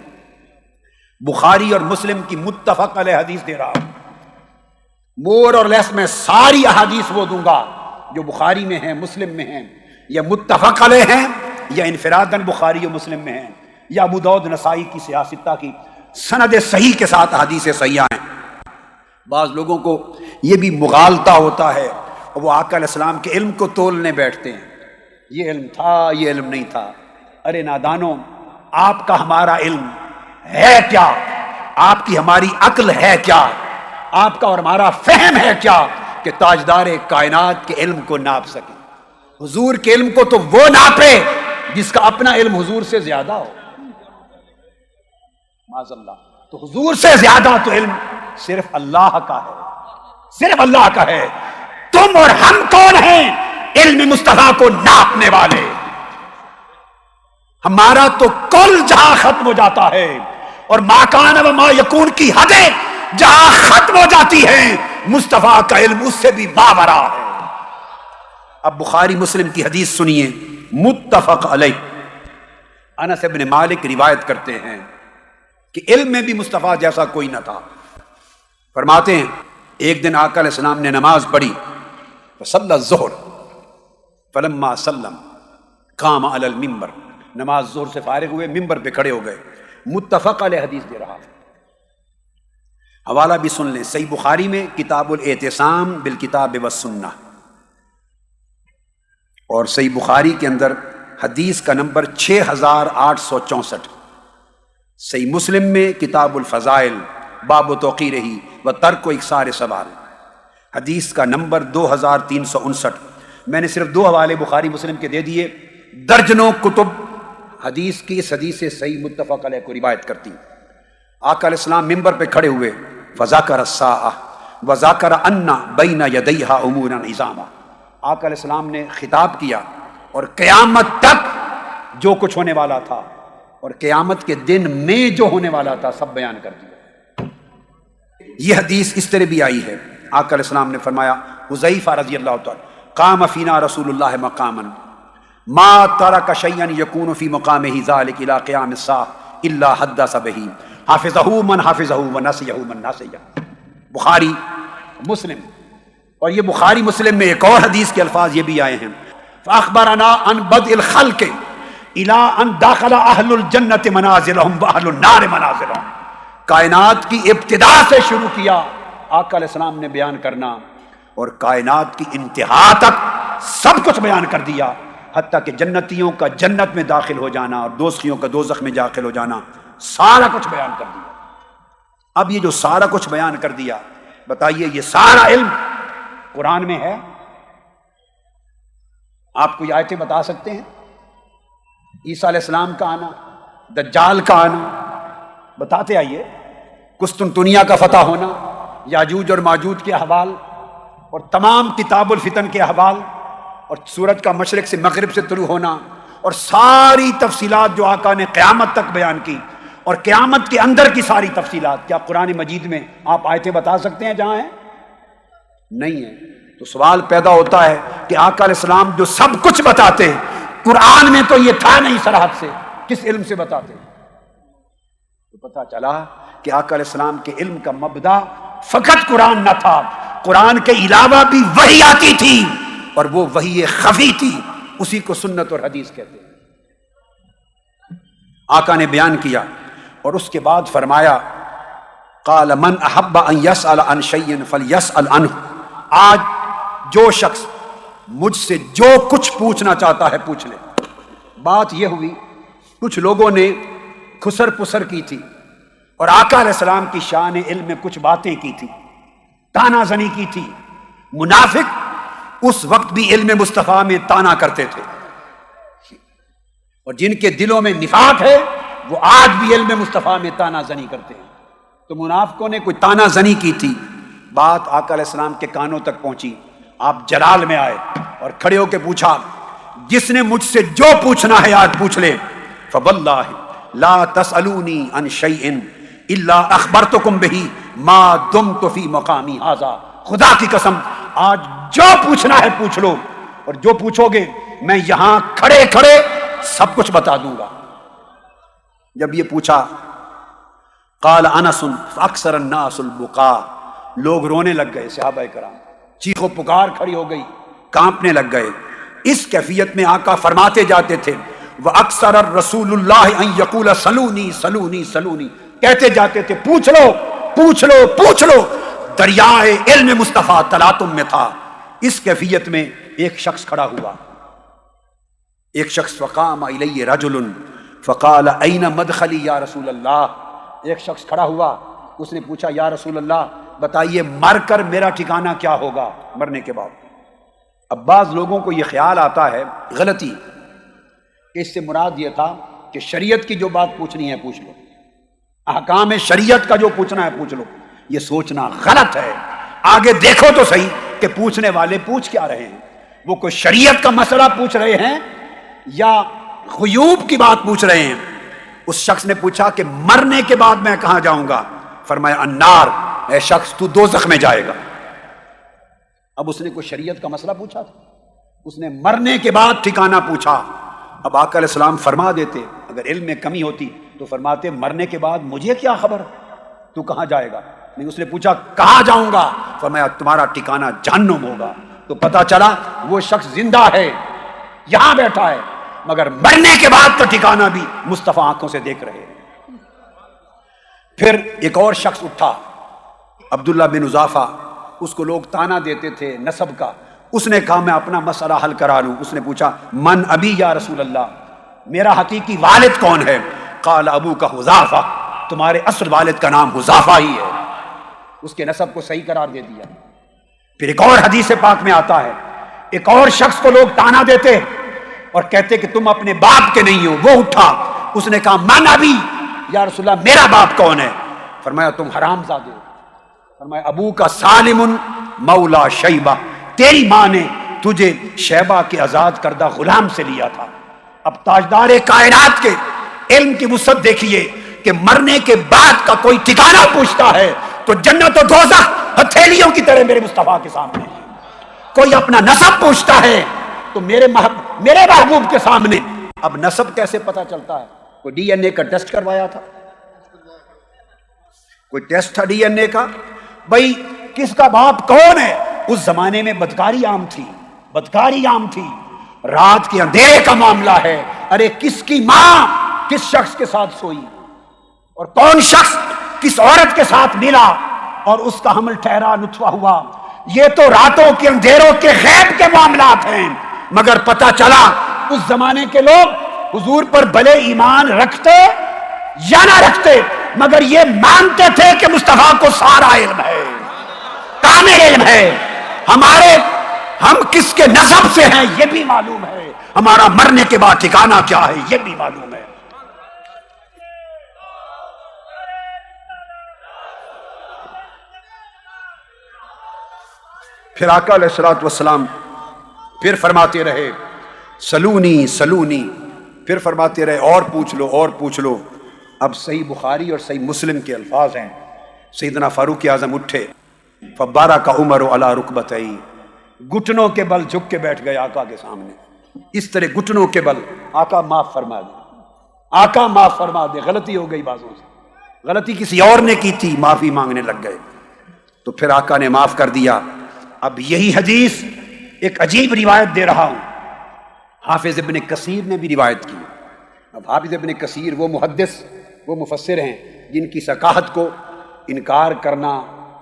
بخاری اور مسلم کی متفق علیہ حدیث دے رہا ہوں، مور اور لیس میں ساری احادیث وہ دوں گا جو بخاری میں ہیں، مسلم میں ہیں، یا متفق علیہ ہیں، یا انفراداً بخاری و مسلم میں ہیں، یا ابو داؤد نسائی کی صحاح ستہ کی سند صحیح کے ساتھ حدیث صحیحہ ہیں. بعض لوگوں کو یہ بھی مغالطہ ہوتا ہے اور وہ آقا علیہ السلام کے علم کو تولنے بیٹھتے ہیں، یہ علم تھا، یہ علم نہیں تھا. ارے نادانوں، آپ کا ہمارا علم ہے کیا؟ آپ کی ہماری عقل ہے کیا؟ آپ کا اور ہمارا فہم ہے کیا کہ تاجدار کائنات کے علم کو ناپ سکے؟ حضور کے علم کو تو وہ ناپے جس کا اپنا علم حضور سے زیادہ ہو. معاذ اللہ. تو حضور سے زیادہ تو علم صرف اللہ کا ہے، صرف اللہ کا ہے. تم اور ہم کون ہیں علم مصطفیٰ کو ناپنے والے؟ ہمارا تو کل جہاں ختم ہو جاتا ہے اور ما کان و ما یکون کی حدیں جہاں ختم ہو جاتی ہیں، مصطفیٰ کا علم اس سے بھی باورا ہے. اب بخاری مسلم کی حدیث سنیے، متفق علیہ. انس بن مالک روایت کرتے ہیں کہ علم میں بھی مصطفیٰ جیسا کوئی نہ تھا. فرماتے ہیں ایک دن آقا علیہ السلام نے نماز پڑھی، فصلی الظہر فلما سلم قام علی المنبر. نماز ظہر سے فارغ ہوئے، منبر پہ کھڑے ہو گئے. متفق علیہ حدیث دے رہا. حوالہ بھی سن لیں، صحیح بخاری میں کتاب الاعتصام بالکتاب والسنہ، اور صحیح بخاری کے اندر حدیث کا نمبر 6864، صحیح مسلم میں کتاب الفضائل باب توقیرہ و ترک و اکثار سوال، حدیث کا نمبر 2359۔ میں نے صرف 2 حوالے بخاری مسلم کے دے دیے، درجنوں کتب حدیث کی اس حدیث سے صحیح متفق علیہ کو روایت کرتی۔ آقا علیہ السلام ممبر پہ کھڑے ہوئے، فذاکر الساعہ وذاکر ان بین یدیہا امورا عظاما، آقا علیہ السلام نے خطاب کیا اور قیامت تک جو کچھ ہونے والا تھا اور قیامت کے دن میں جو ہونے والا تھا سب بیان کر دیا۔ یہ حدیث اس طرح بھی آئی ہے، آقا علیہ السلام نے فرمایا، حذیفہ رضی اللہ تعالی، قام فینا رسول اللہ مقاما ما ترک شیئا یکون فی مقامہ ذلک الی قیام الساعہ الا حدث بہ حافظہ من حافظہ ونسیہ من نسیہ۔ بخاری مسلم، اور یہ بخاری مسلم میں ایک اور حدیث کے الفاظ یہ بھی آئے ہیں، فاخبرنا ان بدء الخلق الی ان داخل اہل الجنۃ منازلہم واہل النار منازلہم، کائنات کی ابتدا سے شروع کیا آقا علیہ السلام نے بیان کرنا، اور کائنات کی انتہا تک سب کچھ بیان کر دیا، حتیٰ کہ جنتیوں کا جنت میں داخل ہو جانا اور دوزخیوں کا دوزخ میں داخل ہو جانا، سارا کچھ بیان کر دیا۔ اب یہ جو سارا کچھ بیان کر دیا، بتائیے یہ سارا علم قرآن میں ہے؟ آپ کو یہ آیتیں بتا سکتے ہیں؟ عیسیٰ علیہ السلام کا آنا، دجال کا آنا، بتاتے آئیے، قسطنطنیہ کا فتح ہونا، یاجوج اور ماجوج کے احوال، اور تمام کتاب الفتن کے احوال، اور سورج کا مشرق سے مغرب سے طلوع ہونا، اور ساری تفصیلات جو آقا نے قیامت تک بیان کی، اور قیامت کے اندر کی ساری تفصیلات کیا قرآن مجید میں آپ آیتیں بتا سکتے ہیں جہاں ہیں؟ نہیں ہے۔ تو سوال پیدا ہوتا ہے کہ آقا علیہ السلام جو سب کچھ بتاتے ہیں، قرآن میں تو یہ تھا نہیں صراحت سے، کس علم سے بتاتے ہیں؟ تو پتہ چلا کہ آقا علیہ السلام کے علم کا مبدا فقط قرآن نہ تھا، قرآن کے علاوہ بھی وحی آتی تھی، اور وہ وحی خفی تھی، اسی کو سنت اور حدیث کہتے ہیں۔ آقا نے بیان کیا اور اس کے بعد فرمایا، قال من احب ان يسأل عن شيء فليسأل عنه، آج جو شخص مجھ سے جو کچھ پوچھنا چاہتا ہے پوچھ لے۔ بات یہ ہوئی، کچھ لوگوں نے خسر پسر کی تھی اور آقا علیہ السلام کی شان علم میں کچھ باتیں کی تھی، تانا زنی کی تھی۔ منافق اس وقت بھی علم مصطفیٰ میں تانا کرتے تھے، اور جن کے دلوں میں نفاق ہے وہ آج بھی علم مصطفیٰ میں تانا زنی کرتے ہیں۔ تو منافقوں نے کوئی تانا زنی کی تھی، بات آقا علیہ السلام کے کانوں تک پہنچی، آپ جلال میں آئے اور کھڑے ہو کے پوچھا، جس نے مجھ سے جو پوچھنا ہے آج پوچھ لے، فواللہ لا تسألونی عن شیء الا اخبرتکم بہ ما دمت فی مقامی ھذا، خدا کی قسم آج جو پوچھنا ہے پوچھ لو، اور جو پوچھو گے میں یہاں کھڑے کھڑے سب کچھ بتا دوں گا۔ جب یہ پوچھا، قال انس فاکثر الناس البکاء، لوگ رونے لگ گئے، صحابہ کرام چیخ و پکار کھڑی ہو گئی، کانپنے لگ گئے۔ اس کیفیت میں آقا فرماتے جاتے تھے، وَأَكْثَرَ الرَّسُولُ اللَّهِ أَن يَقُولَ سَلُونِي سَلُونِي سَلُونِي، کہتے جاتے تھے پوچھ لو پوچھ لو پوچھ لو۔ دریائے علم مصطفیٰ تلاطم میں تھا۔ اس کیفیت میں ایک شخص کھڑا ہوا، ایک شخص فقام الی رجل فقال این مدخلی یا رسول اللہ، ایک شخص کھڑا ہوا، اس نے پوچھا یا رسول اللہ بتائیے مر کر میرا ٹھکانہ کیا ہوگا مرنے کے بعد۔ اب بعض لوگوں کو یہ خیال آتا ہے، غلطی، اس سے مراد یہ تھا کہ شریعت کی جو بات پوچھنی ہے پوچھ لو، احکام شریعت کا جو پوچھنا ہے پوچھ لو۔ یہ سوچنا غلط ہے۔ آگے دیکھو تو صحیح کہ پوچھنے والے پوچھ کیا رہے ہیں، وہ کوئی شریعت کا مسئلہ پوچھ رہے ہیں یا غیوب کی بات پوچھ رہے ہیں۔ اس شخص نے پوچھا کہ مرنے کے بعد میں کہاں جاؤں گا؟ فرمایا النار، اے شخص تو دوزخ میں جائے گا۔ اب اس نے کوئی شریعت کا مسئلہ پوچھا تھا، اس نے مرنے کے بعد ٹھکانہ پوچھا۔ اب آقا علیہ السلام فرما دیتے، اگر علم میں کمی ہوتی تو فرماتے مرنے کے بعد مجھے کیا خبر، تو کہاں جائے گا؟ نہیں، اس نے پوچھا کہاں جاؤں گا؟ فرمایا تمہارا ٹھکانہ جہنم ہوگا۔ تو پتا چلا وہ شخص زندہ ہے، یہاں بیٹھا ہے، مگر مرنے کے بعد کا ٹھکانہ بھی مصطفیٰ آنکھوں سے دیکھ رہے ہیں۔ پھر ایک اور شخص اٹھا، عبداللہ بن اضافہ، اس کو لوگ تانا دیتے تھے نسب کا، اس نے کہا میں اپنا مسئلہ حل کرا لوں۔ اس نے پوچھا من ابی یا رسول اللہ، میرا حقیقی والد کون ہے؟ قال ابو کا حذافہ، تمہارے اصل والد کا نام حذافہ ہی ہے، اس کے نسب کو صحیح قرار دے دیا۔ پھر ایک اور حدیث پاک میں آتا ہے، ایک اور شخص کو لوگ تانا دیتے اور کہتے کہ تم اپنے باپ کے نہیں ہو، وہ اٹھا، اس نے کہا من ابی، یا رسول اللہ میرا باپ کون ہے؟ فرمایا تم حرام زادے ہو۔ فرمایا ابو کا سالم مولا شیبہ، تیری ماں نے تجھے شیبہ کے آزاد کردہ غلام سے لیا تھا۔ اب تاجدار کائنات کے علم کی وسعت دیکھیے کہ مرنے کے بعد کا کوئی ٹھکانہ پوچھتا ہے تو جنت و دوزخ ہتھیلیوں کی طرح میرے مصطفیٰ کے سامنے، کوئی اپنا نسب پوچھتا ہے تو میرے محبوب کے سامنے۔ اب نسب کیسے پتا چلتا ہے؟ کوئی ڈی این اے کا ٹیسٹ کروایا تھا؟ کوئی ٹیسٹ تھا ڈی این اے کا؟ بھائی کس کا باپ کون ہے؟ اس زمانے میں بدکاری عام تھی، بدکاری عام تھی، رات کے اندھیرے کا معاملہ ہے۔ ارے کس کی ماں کس شخص کے ساتھ سوئی اور کون شخص کس عورت کے ساتھ ملا اور اس کا حمل ٹھہرا، نطفہ ہوا، یہ تو راتوں کے اندھیروں کے غیب کے معاملات ہیں۔ مگر پتہ چلا اس زمانے کے لوگ حضور پر بھلے ایمان رکھتے یا نہ رکھتے مگر یہ مانتے تھے کہ مصطفیٰ کو سارا علم ہے، کامل علم ہے، ہم کس کے نسب سے ہیں یہ بھی معلوم ہے، ہمارا مرنے کے بعد ٹھکانہ کیا ہے یہ بھی معلوم ہے۔ پھر آقا علیہ الصلوۃ والسلام پھر فرماتے رہے سلونی سلونی، پھر فرماتے رہے اور پوچھ لو اور پوچھ لو۔ اب صحیح بخاری اور صحیح مسلم کے الفاظ ہیں، سیدنا فاروق اعظم اٹھے فبارک عمر علی رکبتیہ، گھٹنوں کے بل جھک کے بیٹھ گئے آقا کے سامنے، اس طرح گھٹنوں کے بل، آقا معاف فرما دے، آقا معاف فرما دے، غلطی ہو گئی بازوں سے، غلطی کسی اور نے کی تھی، معافی مانگنے لگ گئے تو پھر آقا نے معاف کر دیا۔ اب یہی حدیث ایک عجیب روایت دے رہا ہوں، حافظ ابن کثیر نے بھی روایت کی۔ اب حافظ ابن کثیر وہ محدث، وہ مفسر ہیں جن کی ثقافت کو انکار کرنا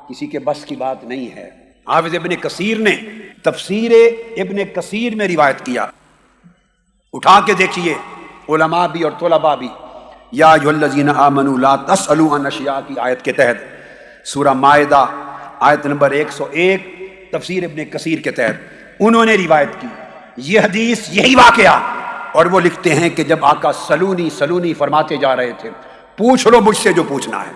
کسی کے بس کی بات نہیں ہے۔ حافظ ابن کثیر نے تفسیر ابن کثیر میں روایت کیا، اٹھا کے دیکھیے علماء بھی اور طلباء بھی، یا ایھا الذین آمنوا لا تسألوا عن اشیاء کی آیت کے تحت، سورہ مائدہ آیت نمبر 101 تفسیر ابن کثیر کے تحت انہوں نے روایت کی یہ حدیث، یہی واقعہ، اور وہ لکھتے ہیں کہ جب آقا سلونی سلونی فرماتے جا رہے تھے، پوچھ لو مجھ سے جو پوچھنا ہے،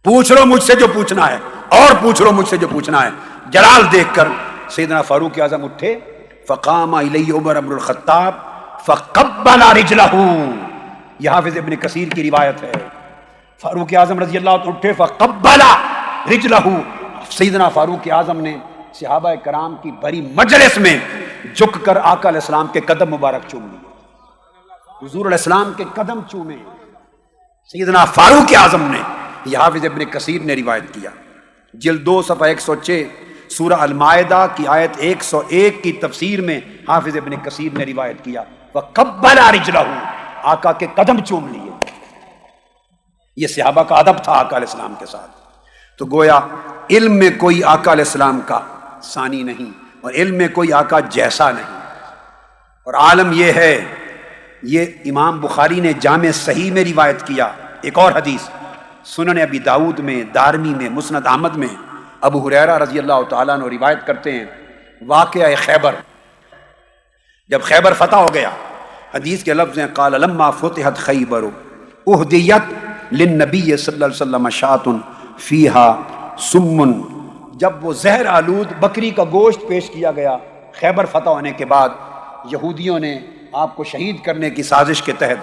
پوچھ لو مجھ سے جو پوچھنا ہے، اور پوچھ لو مجھ سے جو پوچھنا ہے۔ جلال دیکھ کر سیدنا فاروق اعظم اٹھے، فقام الیہ عمر بن الخطاب فقبل رجلہ، یہ حافظ ابن کثیر کی روایت ہے۔ فاروق اعظم رضی اللہ عنہ اٹھے فقبل رجلہ، سیدنا فاروق اعظم نے صحابہ کرام کی بڑی مجلس میں جھک کر آقا علیہ السلام کے قدم مبارک چوم لیے، حضور علیہ السلام کے قدم چومے سیدنا فاروق اعظم نے۔ یہ حافظ ابن کثیر نے روایت کیا، جلد 2 صفحہ 106 سورہ المائدہ کی آیت 101 کی تفسیر میں حافظ ابن کثیر نے روایت کیا، وَقَبَّلَ رِجْلَهُ، آقا کے قدم چوم لیے۔ یہ صحابہ کا ادب تھا آقا علیہ السلام کے ساتھ۔ تو گویا علم میں کوئی آقا علیہ السلام کا ثانی نہیں اور علم میں کوئی آقا جیسا نہیں، اور عالم یہ ہے، یہ امام بخاری نے جامع صحیح میں روایت کیا۔ ایک اور حدیث سنن ابی داؤد میں، دارمی میں، مسند احمد میں، ابو ہریرہ رضی اللہ تعالیٰ عنہ روایت کرتے ہیں واقعہ خیبر، جب خیبر فتح ہو گیا، حدیث کے لفظ ہیں قال لما فتحت خیبر اہدیت للنبی صلی اللہ علیہ وسلم شاۃ فیہا سم، جب وہ زہر آلود بکری کا گوشت پیش کیا گیا خیبر فتح ہونے کے بعد، یہودیوں نے آپ کو شہید کرنے کی سازش کے تحت،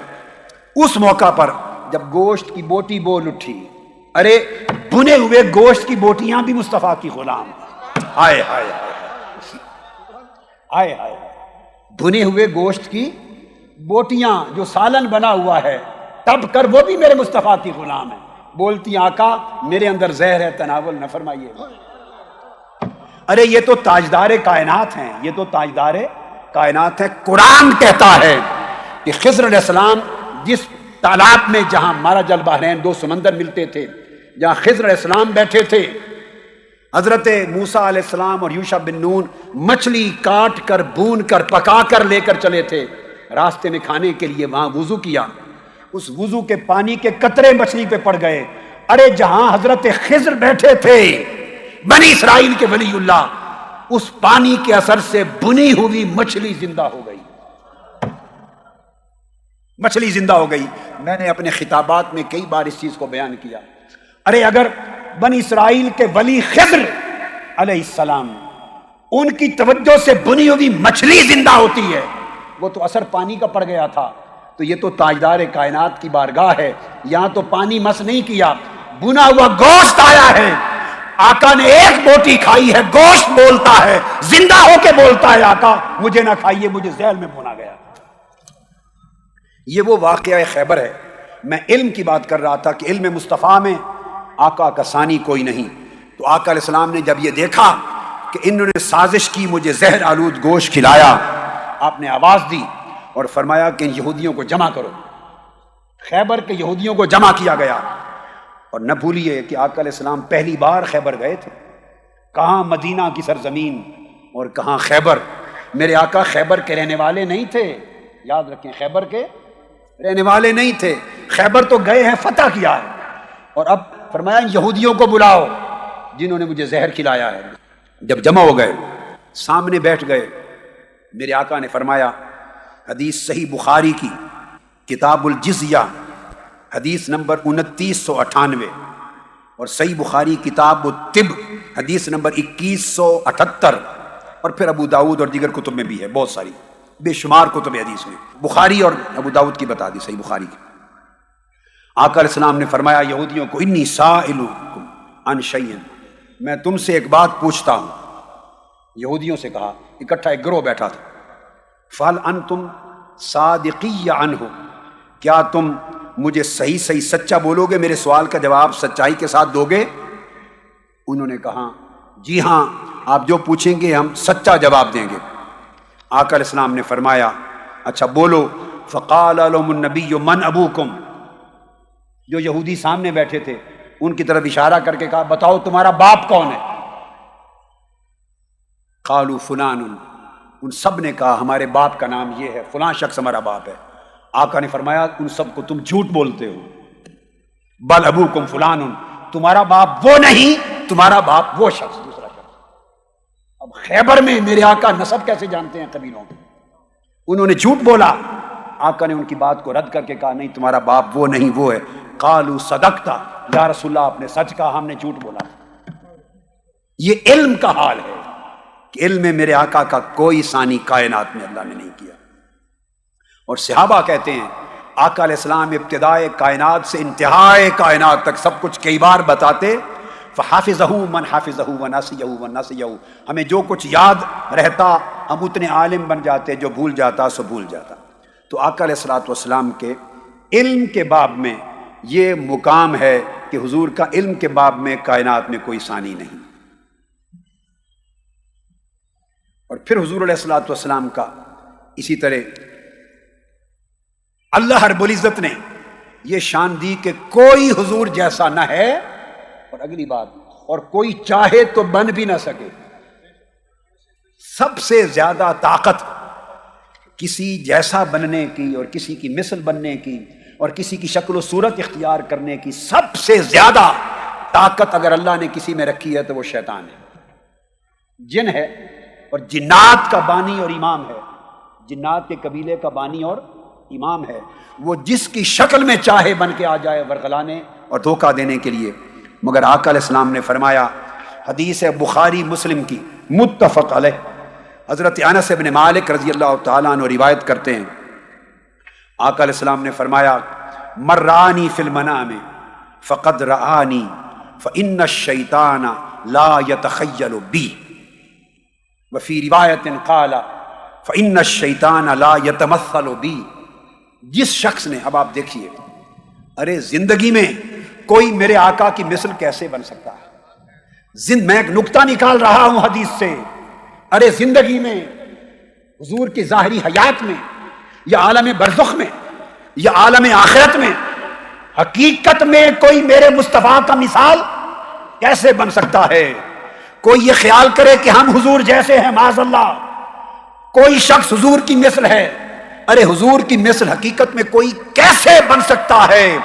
اس موقع پر جب گوشت کی بوٹی بول اٹھی، ارے بنے ہوئے گوشت کی بوٹیاں بھی مصطفیٰ کی غلام، ہائے ہائے ہائے ہائے، بنے ہوئے گوشت کی بوٹیاں جو سالن بنا ہوا ہے تب کر وہ بھی میرے مصطفیٰ کی غلام ہے، بولتی آقا میرے اندر زہر ہے، تناول نہ فرمائیے۔ ارے یہ تو تاجدار کائنات ہیں، یہ تو تاجدار کائنات ہیں۔ قرآن کہتا ہے کہ خضر علیہ السلام جس تالاب میں جہاں مرج البحرین 2 سمندر ملتے تھے، جہاں خضر علیہ السلام بیٹھے تھے، حضرت موسیٰ علیہ السلام اور یوشع بن نون مچھلی کاٹ کر بھون کر پکا کر لے کر چلے تھے راستے میں کھانے کے لیے، وہاں وضو کیا، اس وضو کے پانی کے قطرے مچھلی پہ پڑ گئے. ارے جہاں حضرت خضر بیٹھے تھے بنی اسرائیل کے ولی اللہ، اس پانی کے اثر سے بنی ہوئی مچھلی زندہ ہو گئی. مچھلی زندہ ہو گئی. میں نے اپنے خطابات میں کئی بار اس چیز کو بیان کیا. ارے اگر بنی اسرائیل کے ولی خضر علیہ السلام ان کی توجہ سے بنی ہوئی مچھلی زندہ ہوتی ہے، وہ تو اثر پانی کا پڑ گیا تھا، تو یہ تو تاجدار کائنات کی بارگاہ ہے. یہاں تو پانی مس نہیں کیا، بنا ہوا گوشت آیا ہے. آقا نے ایک بوٹی کھائی ہے، گوشت بولتا ہے، زندہ ہو کے بولتا ہے آقا مجھے نہ کھائیے، مجھے ذیل میں بھونا گیا. یہ وہ واقعہ خیبر ہے. میں علم کی بات کر رہا تھا کہ علم مصطفیٰ میں آقا کا ثانی کوئی نہیں. تو آقا علیہ السلام نے جب یہ دیکھا کہ انہوں نے سازش کی مجھے زہر آلود گوشت کھلایا، آپ نے آواز دی اور فرمایا کہ ان یہودیوں کو جمع کرو. خیبر کے یہودیوں کو جمع کیا گیا. اور نہ بھولیے کہ آقا علیہ السلام پہلی بار خیبر گئے تھے. کہاں مدینہ کی سرزمین اور کہاں خیبر. میرے آقا خیبر کے رہنے والے نہیں تھے، یاد رکھیں، خیبر کے رہنے والے نہیں تھے. خیبر تو گئے ہیں، فتح کیا ہے. اور اب فرمایا یہودیوں کو بلاؤ جنہوں نے مجھے زہر کھلایا ہے. جب جمع ہو گئے سامنے بیٹھ گئے. میرے آقا نے فرمایا، حدیث صحیح بخاری کی کتاب الجزیہ حدیث نمبر 2998 اور صحیح بخاری کتاب الطب حدیث نمبر 2178 اور پھر ابو داؤد اور دیگر کتب میں بھی ہے، بہت ساری بے شمار کتب حدیث میں. بخاری اور ابو داؤد کی بتا دی، صحیح بخاری کی. آقا علیہ السلام نے فرمایا یہودیوں کو، انی سائلکم عن شیء، میں تم سے ایک بات پوچھتا ہوں. یہودیوں سے کہا، اکٹھا ایک گروہ بیٹھا تھا. فہل انتم صادقی عنہ، کیا تم مجھے صحیح صحیح سچا بولو گے، میرے سوال کا جواب سچائی کے ساتھ دو گے؟ انہوں نے کہا جی ہاں، آپ جو پوچھیں گے ہم سچا جواب دیں گے. آقا علیہ السلام نے فرمایا اچھا بولو. فقال لهم النبی من ابوکم، جو یہودی سامنے بیٹھے تھے ان کی طرف اشارہ کر کے کہا بتاؤ تمہارا باپ کون ہے؟ قالوا فلان، ان سب نے کہا ہمارے باپ کا نام یہ ہے، فلاں شخص ہمارا باپ ہے. آقا نے فرمایا ان سب کو تم جھوٹ بولتے ہو. بل ابوکم فلان، تمہارا باپ وہ نہیں، تمہارا باپ وہ شخص، دوسرا شخص. اب خیبر میں میرے آقا نسب کیسے جانتے ہیں قبیلوں کے؟ انہوں نے جھوٹ بولا. آقا نے ان کی بات کو رد کر کے کہا نہیں تمہارا باپ وہ نہیں، وہ ہے. قالوا صدقتا، یا رسول اللہ آپ نے سچ کہا، ہم نے جھوٹ بولا. یہ علم کا حال ہے کہ علم میں میرے آقا کا کوئی ثانی کائنات میں اللہ نے نہیں کیا. اور صحابہ کہتے ہیں آقا علیہ السلام ابتدائے کائنات سے انتہائے کائنات تک سب کچھ کئی بار بتاتے. فحافظہ من حافظہ وناسیہ وناسیہ، ہمیں جو کچھ یاد رہتا ہم اتنے عالم بن جاتے، جو بھول جاتا سو بھول جاتا. تو آقا علیہ الصلوۃ والسلام کے علم کے باب میں یہ مقام ہے کہ حضور کا علم کے باب میں کائنات میں کوئی ثانی نہیں. اور پھر حضور علیہ الصلوۃ والسلام کا اسی طرح اللہ رب العزت نے یہ شان دی کہ کوئی حضور جیسا نہ ہے، اور اگلی بات، اور کوئی چاہے تو بن بھی نہ سکے. سب سے زیادہ طاقت کسی جیسا بننے کی اور کسی کی مثل بننے کی اور کسی کی شکل و صورت اختیار کرنے کی، سب سے زیادہ طاقت اگر اللہ نے کسی میں رکھی ہے تو وہ شیطان ہے. جن ہے اور جنات کا بانی اور امام ہے، جنات کے قبیلے کا بانی اور امام ہے. وہ جس کی شکل میں چاہے بن کے آ جائے ورغلانے اور دھوکہ دینے کے لیے. مگر آقا علیہ السلام نے فرمایا، حدیث ہے بخاری مسلم کی متفق علیہ، حضرت انس بن مالک رضی اللہ تعالیٰ عنہ روایت کرتے ہیں، آقا علیہ السلام نے فرمایا من رآنی فی المنام فقد رآنی فإن الشیطان لا يتخیل بی، وفی روایت قال فإن الشیطان لا يتمثل بی. جس شخص نے، اب آپ دیکھیے، ارے زندگی میں کوئی میرے آقا کی مثل کیسے بن سکتا ہے؟ میں ایک نکتہ نکال رہا ہوں حدیث سے. ارے زندگی میں، حضور کی ظاہری حیات میں یا عالم برزخ میں یا عالم آخرت میں، حقیقت میں کوئی میرے مصطفیٰ کا مثال کیسے بن سکتا ہے؟ کوئی یہ خیال کرے کہ ہم حضور جیسے ہیں، معاذ اللہ. کوئی شخص حضور کی مثل ہے، ارے حضور کی مثل حقیقت میں کوئی کیسے بن سکتا ہے؟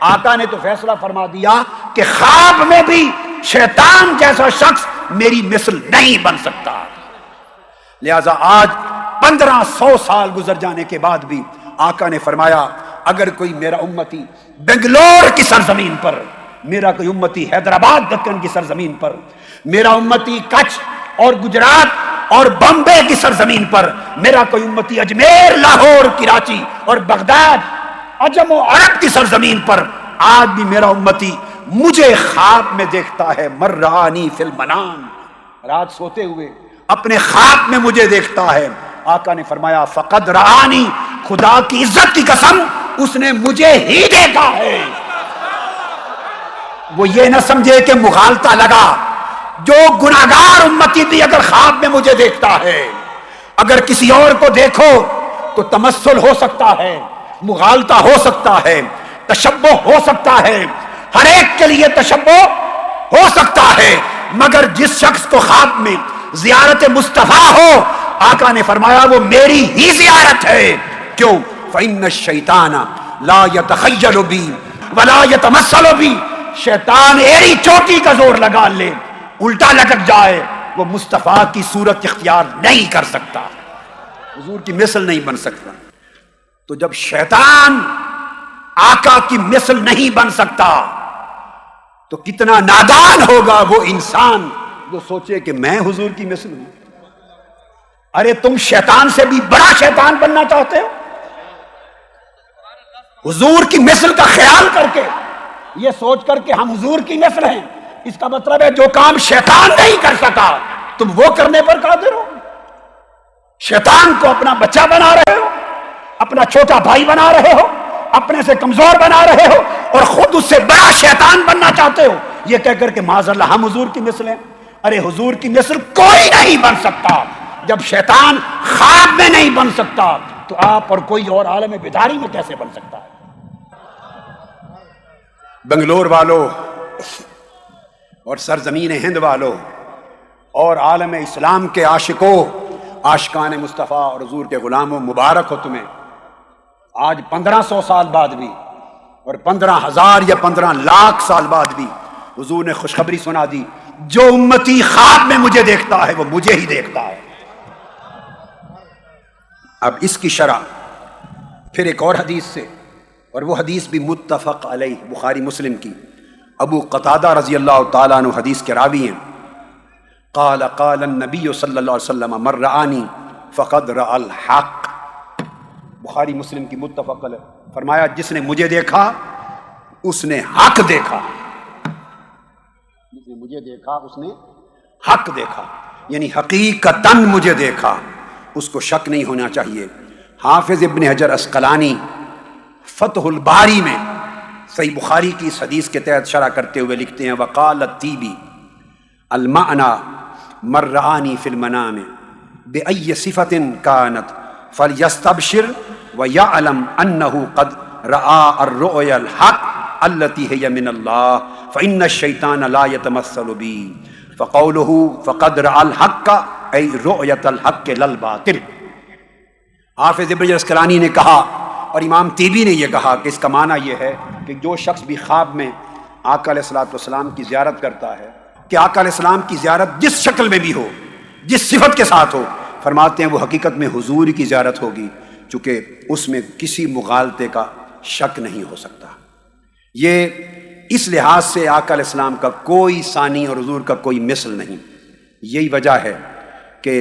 آقا نے تو فیصلہ فرما دیا کہ خواب میں بھی شیطان جیسا شخص میری مثل نہیں بن سکتا۔ لہذا آج 1500 سال گزر جانے کے بعد بھی آقا نے فرمایا اگر کوئی میرا امتی بنگلور کی سرزمین پر، میرا کوئی امتی حیدرآباد دکن کی سرزمین پر، میرا امتی کچھ اور گجرات اور بمبے کی سرزمین پر، میرا کوئی امتی اجمیر، لاہور، کراچی اور بغداد، عجم و عرب کی سرزمین پر آج بھی میرا امتی مجھے خواب میں دیکھتا ہے، مر رآنی فی المنام، رات سوتے ہوئے اپنے خواب میں مجھے دیکھتا ہے۔ آقا نے فرمایا فقد رآنی، خدا کی عزت کی قسم اس نے مجھے ہی دیکھا ہے۔ وہ یہ نہ سمجھے کہ مغالطہ لگا، جو گناہگار امتی بھی اگر خواب میں مجھے دیکھتا ہے، اگر کسی اور کو دیکھو تو تمثل ہو سکتا ہے، مغالطہ ہو سکتا ہے، تشبہ ہو سکتا ہے، ہر ایک کے لیے تشبہ ہو سکتا ہے، مگر جس شخص کو خواب میں زیارت مصطفیٰ ہو، آقا نے فرمایا وہ میری ہی زیارت ہے۔ کیوں؟ فإن الشیطان لا يتخیل بی ولا يتمثل بی، شیطان ایڑی چوٹی کا زور لگا لے، الٹا لٹک جائے، وہ مصطفیٰ کی صورت اختیار نہیں کر سکتا، حضور کی مثل نہیں بن سکتا۔ تو جب شیطان آقا کی مثل نہیں بن سکتا تو کتنا نادان ہوگا وہ انسان جو سوچے کہ میں حضور کی مثل ہوں۔ ارے تم شیطان سے بھی بڑا شیطان بننا چاہتے ہو؟ حضور کی مثل کا خیال کر کے، یہ سوچ کر کہ ہم حضور کی مثل ہیں، اس کا مطلب ہے جو کام شیطان نہیں کر سکا تم وہ کرنے پر قادر ہو۔ شیطان کو اپنا بچہ بنا رہے ہو، اپنا چھوٹا بھائی بنا رہے ہو، اپنے سے کمزور بنا رہے ہو، اور خود اس سے بڑا شیطان بننا چاہتے ہو، یہ کہہ کر کہ معاذ اللہ ہم حضور کی مثل ہیں۔ ارے حضور کی مثل کوئی نہیں بن سکتا۔ جب شیطان خواب میں نہیں بن سکتا تو آپ اور کوئی اور عالم بیداری میں کیسے بن سکتا ہے؟ بنگلور والوں اور سرزمین ہند والوں اور عالم اسلام کے عاشقوں، عاشقان مصطفیٰ اور حضور کے غلاموں، مبارک ہو تمہیں۔ آج 1500 سال بعد بھی اور 15,000 یا 15 لاکھ سال بعد بھی حضور نے خوشخبری سنا دی، جو امتی خواب میں مجھے دیکھتا ہے وہ مجھے ہی دیکھتا ہے۔ اب اس کی شرح پھر ایک اور حدیث سے، اور وہ حدیث بھی متفق علیہ، بخاری مسلم کی، ابو قتادہ رضی اللہ تعالیٰ عنہ حدیث کے راوی ہیں، قال قال النبی صلی اللہ علیہ وسلم من رآنی فقد رأى الحق، بخاری مسلم کی متفق علیہ، فرمایا جس نے مجھے دیکھا اس نے حق دیکھا، جس نے مجھے دیکھا اس نے حق دیکھا، یعنی حقیقتاً مجھے دیکھا، اس کو شک نہیں ہونا چاہیے۔ حافظ ابن حجر عسقلانی فتح الباری میں صحیح بخاری کی اس حدیث کے تحت شرح کرتے ہوئے لکھتے ہیں وقال الطیبی المعنی من رآنی فی المنام بأی صفت کانت فلیستبشر ویعلم انہ قد رآ الرؤیا الحق التي هي من اللہ فإن الشیطان لا يتمثل بی فقولہ فقد رآ الحق ای رؤیت الحق للباطل۔ حافظ ابن حجر عسقلانی نے کہا اور امام طیبی نے یہ کہا کہ اس کا معنی یہ ہے کہ جو شخص بھی خواب میں آقا علیہ الصلوۃ والسلام کی زیارت کرتا ہے، کہ آقا علیہ السلام کی زیارت جس شکل میں بھی ہو، جس صفت کے ساتھ ہو، فرماتے ہیں وہ حقیقت میں حضور کی زیارت ہوگی، چونکہ اس میں کسی مغالطے کا شک نہیں ہو سکتا۔ یہ اس لحاظ سے آقا علیہ السلام کا کوئی ثانی اور حضور کا کوئی مثل نہیں۔ یہی وجہ ہے کہ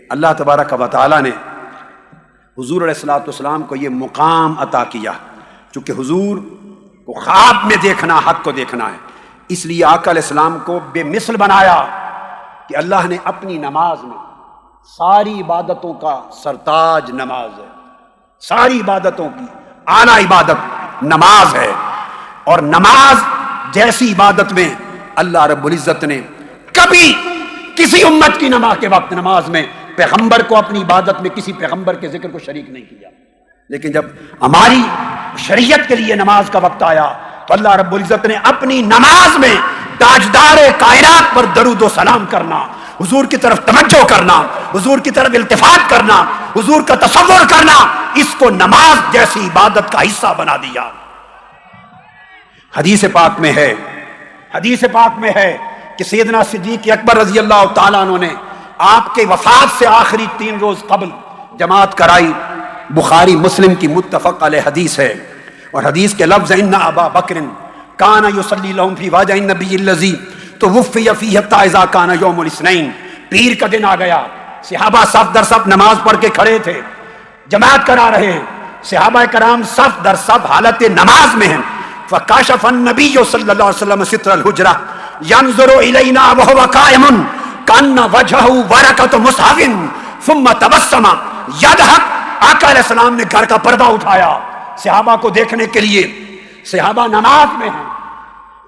اللہ تبارک و تعالیٰ نے حضور علیہ الصلوۃ والسلام کو یہ مقام عطا کیا، چونکہ حضور کو خواب میں دیکھنا حق کو دیکھنا ہے، اس لیے آقا علیہ السلام کو بے مثل بنایا کہ اللہ نے اپنی نماز میں، ساری عبادتوں کا سرتاج نماز ہے، ساری عبادتوں کی اعلیٰ عبادت نماز ہے، اور نماز جیسی عبادت میں اللہ رب العزت نے کبھی کسی امت کی نماز کے وقت نماز میں پیغمبر کو اپنی عبادت میں کسی پیغمبر کے ذکر کو شریک نہیں کیا، لیکن جب ہماری شریعت کے لیے نماز کا وقت آیا تو اللہ رب العزت نے اپنی نماز میں تاجدار کائنات پر درود و سلام کرنا، حضور کی طرف توجہ کرنا، حضور کی طرف التفات کرنا، حضور کا تصور کرنا، اس کو نماز جیسی عبادت کا حصہ بنا دیا۔ حدیث پاک میں ہے کہ سیدنا صدیق اکبر رضی اللہ تعالیٰ عنہ نے آپ کے وفات سے آخری 3 روز قبل جماعت کرائی۔ بخاری مسلم کی متفق علیہ حدیث ہے، اور حدیث کے لفظ ان ابا بکر کان یصلی لهم فی واجہ النبی الذی توفی فیہ حتی اذا کان یوم الاثنین۔ پیر کا دن آ گیا، صحابہ صف در صف نماز پڑھ کے کھڑے تھے، جماعت کرا رہے ہیں، صحابہ کرام صف در صف حالت نماز میں ہیں۔ فکاشف النبی صلی اللہ علیہ وسلم ستر الحجرہ ينظر الینا وهو قائم کان وجهه ورقۃ مصحف ثم تبسم یضحک۔ آقا علیہ السلام نے گھر کا پردہ اٹھایا صحابہ کو دیکھنے کے لیے، صحابہ نماز میں ہیں،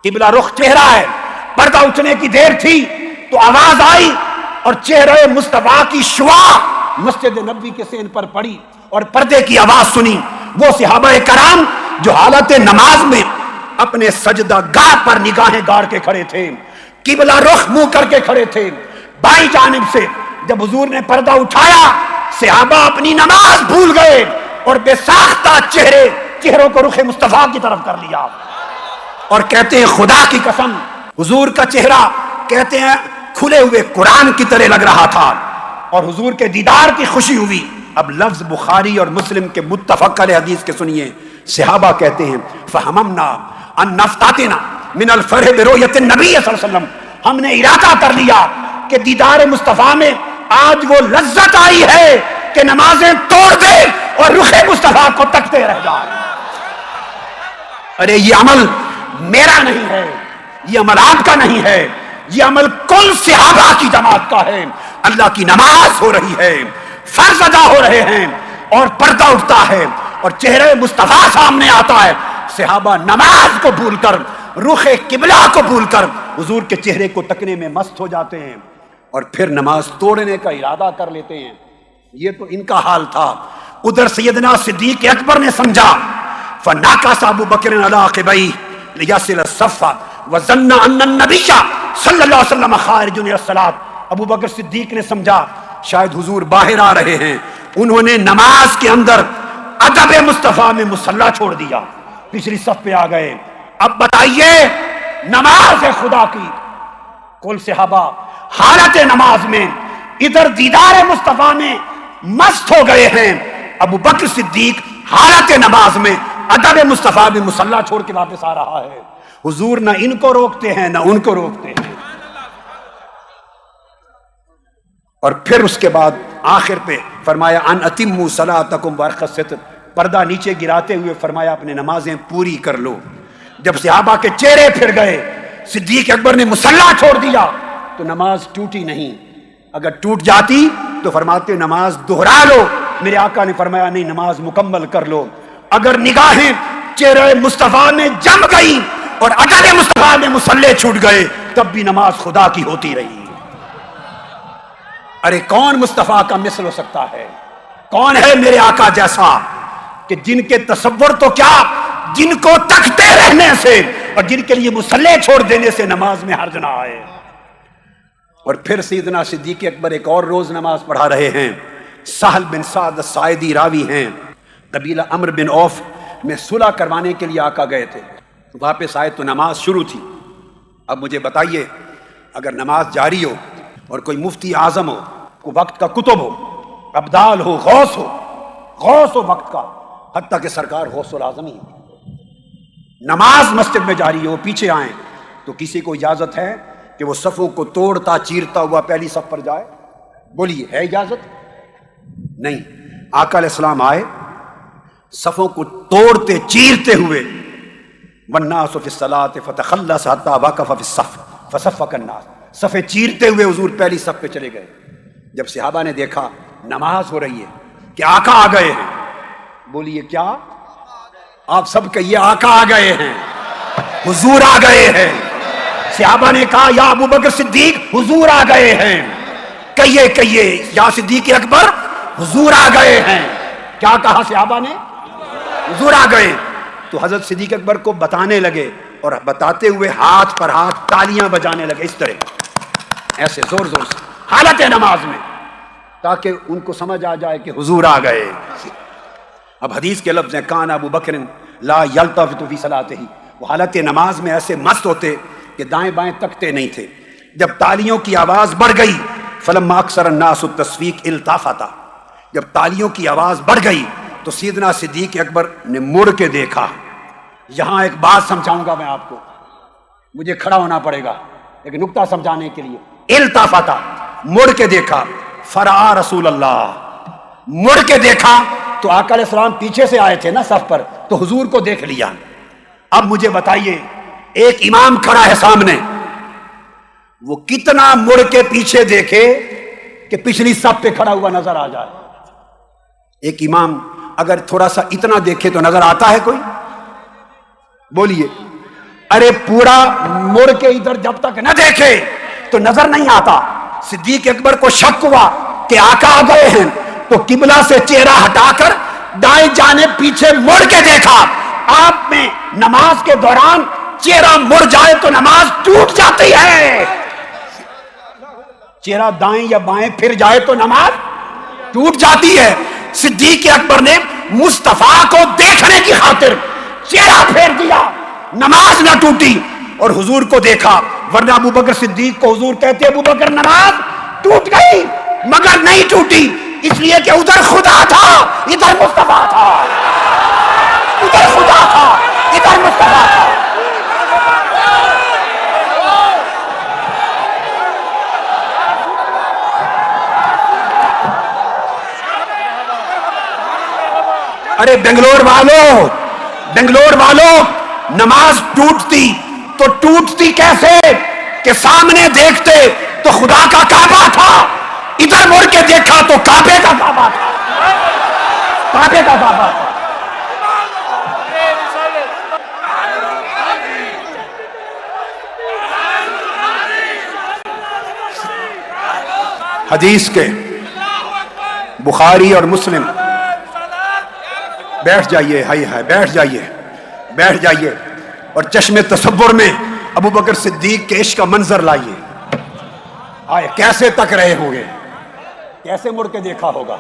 قبلہ رخ چہرہ ہے، پردہ اٹھنے کی دیر تھی تو آواز آئی اور چہرے مصطفیٰ کی شعاع مسجد نبوی کے سین پر پڑی اور پردے کی آواز سنی۔ وہ صحابہ کرام جو حالت نماز میں اپنے سجدہ گاہ پر نگاہیں گاڑ کے کھڑے تھے، قبلہ رخ منہ کر کے کھڑے تھے، بائیں جانب سے جب حضور نے پردہ اٹھایا صحابہ اپنی نماز بھول گئے اور بے ساختہ چہروں کو رخ مصطفیٰ کی طرف کر لیا، اور کہتے ہیں خدا کی قسم حضور کا چہرہ کہتے ہیں کھلے ہوئے قرآن کی طرح لگ رہا تھا، اور حضور کے دیدار کی خوشی ہوئی۔ اب لفظ بخاری اور مسلم کے متفق علیہ حدیث کے سنیے، صحابہ کہتے ہیں فہممنا ان نفتاتنا من الفرح برؤیت النبی صلی اللہ علیہ وسلم، ہم نے ارادہ کر لیا کہ دیدار مصطفیٰ میں آج وہ لذت آئی ہے کہ نمازیں توڑ دے اور رخ مصطفیٰ کو تکتے رہ جائے۔ ارے یہ عمل میرا نہیں ہے، یہ عمل آپ کا نہیں ہے، یہ عمل کل صحابہ کی جماعت کا ہے۔ اللہ کی نماز ہو رہی ہے، فرض ادا ہو رہے ہیں اور پردہ اٹھتا ہے اور چہرے مصطفیٰ سامنے آتا ہے، صحابہ نماز کو بھول کر رخ قبلہ کو بھول کر حضور کے چہرے کو تکنے میں مست ہو جاتے ہیں اور پھر نماز توڑنے کا ارادہ کر لیتے ہیں۔ یہ تو ان کا حال تھا۔ ادھر سیدنا صدیق اکبر نے سمجھا، فناکس ابو بکر علی عقبیہ لیصل الصف وظن ان النبی صلی اللہ علیہ وسلم خارج الی الصلاۃ۔ ابو بکر صدیق نے سمجھا شاید حضور باہر آ رہے ہیں، انہوں نے نماز کے اندر ادب مصطفیٰ میں مصلی چھوڑ دیا، پچھلی صف پہ آ گئے۔ اب بتائیے نماز ہے خدا کی، کل صحابہ حالت نماز میں ادھر دیدار مصطفیٰ میں مست ہو گئے ہیں، ابو بکر صدیق حالت نماز میں ادب مصطفیٰ میں مصلی چھوڑ کے واپس آ رہا ہے۔ حضور نہ ان کو روکتے ہیں نہ ان کو روکتے ہیں۔ اور پھر اس کے بعد آخر پہ فرمایا ان اتموا صلاتکم وارخوا الستر، پردہ نیچے گراتے ہوئے فرمایا اپنے نمازیں پوری کر لو۔ جب صحابہ کے چہرے پھر گئے، صدیق اکبر نے مصلی چھوڑ دیا تو نماز ٹوٹی نہیں، اگر ٹوٹ جاتی تو فرماتے نماز دہرا لو، میرے آقا نے فرمایا نہیں، نماز مکمل کر لو۔ اگر نگاہیں چہرے مصطفیٰ میں جم گئی اور ادب مصطفیٰ میں مصلی چھوٹ گئے تب بھی نماز خدا کی ہوتی رہی۔ ارے کون مصطفیٰ کا مثل ہو سکتا ہے؟ کون ہے میرے آقا جیسا کہ جن کے تصور تو کیا، جن کو تکتے رہنے سے اور جن کے لیے مصلی چھوڑ دینے سے نماز میں حرج نہ آئے۔ اور پھر سیدنا صدیق اکبر ایک اور روز نماز پڑھا رہے ہیں، سہل بن سعد الساعدی راوی ہیں، قبیلہ عمرو بن عوف میں صلح کروانے کے لیے آقا گئے تھے، واپس آئے تو نماز شروع تھی۔ اب مجھے بتائیے اگر نماز جاری ہو اور کوئی مفتی اعظم ہو، کوئی وقت کا کتب ہو، ابدال ہو، غوث ہو وقت کا، حتیٰ کہ سرکار غوث العظم ہی، نماز مسجد میں جاری ہو، پیچھے آئیں تو کسی کو اجازت ہے کہ وہ صفوں کو توڑتا چیرتا ہوا پہلی صف پر جائے؟ بولیے ہے اجازت؟ نہیں۔ آقا علیہ السلام آئے، صفوں کو توڑتے چیرتے ہوئے، والناس فی الصلاۃ فتخلص حتی وقف فی الصف فصفق الناس، صفیں چیرتے ہوئے حضور پہلی صف پہ چلے گئے۔ جب صحابہ نے دیکھا نماز ہو رہی ہے کہ آقا آ گئے ہیں، بولیے کیا؟ آپ سب کہیے آقا آ گئے ہیں، حضور آ گئے ہیں۔ صحابہ نے کہا یا ابو بکر صدیق حضور آ گئے ہیں، کہیے یا صدیق اکبر حضور آ گئے ہیں۔ کیا کہا صحابہ نے؟ حضور آ گئے۔ تو حضرت صدیق اکبر کو بتانے لگے اور بتاتے ہوئے ہاتھ پر ہاتھ تالیاں بجانے لگے اس طرح، ایسے زور زور سے حالت نماز میں، تاکہ ان کو سمجھ آ جائے کہ حضور آ گئے۔ اب حدیث کے لفظ ہیں کان ابو بکر لا یلتفت فی صلاتہ، وہ حالت نماز میں ایسے مست ہوتے کہ دائیں بائیں تکتے نہیں تھے۔ جب تالیوں کی آواز بڑھ گئی فلما اکثر الناس التصفیق التفت، جب تالیوں کی آواز بڑھ گئی تو سیدنا صدیق اکبر نے مڑ کے دیکھا۔ یہاں ایک بات سمجھاؤں گا میں آپ کو، مجھے کھڑا ہونا پڑے گا ایک نکتہ سمجھانے کے لیے۔ التفت، مڑ کے دیکھا، فرآ رسول اللہ، مڑ کے دیکھا تو آقا علیہ السلام پیچھے سے آئے تھے نا صف پر، تو حضور کو دیکھ لیا۔ اب مجھے بتائیے ایک امام کھڑا ہے سامنے، وہ کتنا مڑ کے پیچھے دیکھے کہ پچھلی صف پہ کھڑا ہوا نظر آ جائے؟ ایک امام اگر تھوڑا سا اتنا دیکھے تو نظر آتا ہے کوئی؟ بولیے۔ ارے پورا مڑ کے ادھر جب تک نہ دیکھے تو نظر نہیں آتا۔ صدیق اکبر کو شک ہوا کہ آقا آ گئے ہیں، تو قبلہ سے چہرہ ہٹا کر دائیں جانب پیچھے مڑ کے دیکھا۔ آپ میں نماز کے دوران چہرہ مڑ جائے تو نماز ٹوٹ جاتی ہے، چہرہ دائیں یا بائیں پھر جائے تو نماز ٹوٹ جاتی ہے۔ صدیق اکبر نے مصطفیٰ کو دیکھنے کی خاطر چہرہ پھیر دیا، نماز نہ ٹوٹی اور حضور کو دیکھا، ورنہ ابو بکر صدیق کو حضور کہتے ابو بکر نماز ٹوٹ گئی مگر نہیں ٹوٹی، اس لیے کہ ادھر خدا تھا ادھر مصطفیٰ تھا، ادھر خدا تھا ادھر مصطفیٰ تھا۔ ارے بنگلور والوں نماز ٹوٹتی تو ٹوٹتی کیسے کہ سامنے دیکھتے تو خدا کا کعبہ تھا، ادھر مڑ کے دیکھا تو کعبے کا کعبہ تھا، کعبے کا کعبہ تھا۔ حدیث کے بخاری اور مسلم، بیٹھ جائیے، ہائی ہائی بیٹھ جائیے، بیٹھ جائیے اور چشم تصور میں ابو بکر صدیق کے عشق کا منظر لائیے۔ آئے کیسے تک رہے ہوں گے، کیسے مڑ کے دیکھا ہوگا۔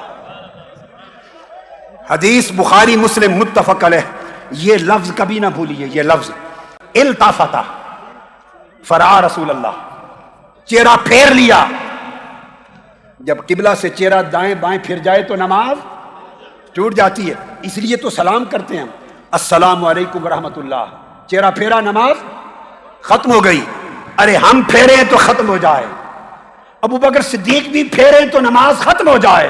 حدیث بخاری مسلم متفق علیہ، یہ لفظ کبھی نہ بھولیے، یہ لفظ التفت فرآ رسول اللہ، چہرہ پھیر لیا۔ جب قبلہ سے چہرہ دائیں بائیں پھر جائے تو نماز ٹوٹ جاتی ہے، اس لیے تو سلام کرتے ہیں ہم، السلام علیکم ورحمۃ اللہ، چہرہ پھیرا نماز ختم ہو گئی۔ ارے ہم پھیرے تو ختم ہو جائے، ابو بکر صدیق بھی پھیرے تو نماز ختم ہو جائے۔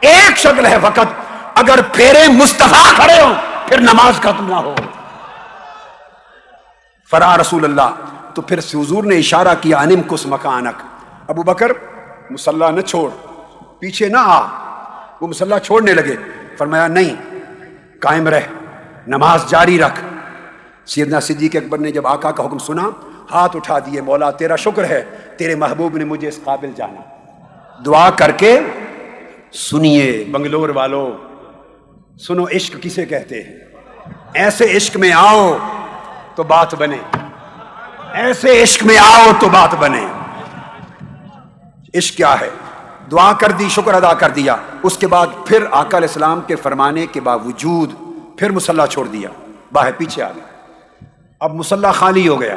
ایک شکل ہے فقط، اگر پھیرے مصطفیٰ کھڑے ہوں پھر نماز ختم نہ ہو۔ فرآ رسول اللہ، تو پھر حضور نے اشارہ کیا انم کس مکانک، ابو بکر مصلی نہ چھوڑ، پیچھے نہ آ۔ وہ مصلی چھوڑنے لگے، فرمایا نہیں قائم رہ، نماز جاری رکھ۔ سیدنا صدیق اکبر نے جب آقا کا حکم سنا ہاتھ اٹھا دیے، مولا تیرا شکر ہے تیرے محبوب نے مجھے اس قابل جانا۔ دعا کر کے سنیے بنگلور والو، سنو عشق کسے کہتے ہیں، ایسے عشق میں آؤ تو بات بنے، ایسے عشق میں آؤ تو بات بنے۔ عشق کیا ہے؟ دعا کر دی، شکر ادا کر دیا، اس کے بعد پھر آقا علیہ السلام کے فرمانے کے باوجود پھر مصلی چھوڑ دیا، باہر پیچھے آ گیا۔ اب مصلی خالی ہو گیا،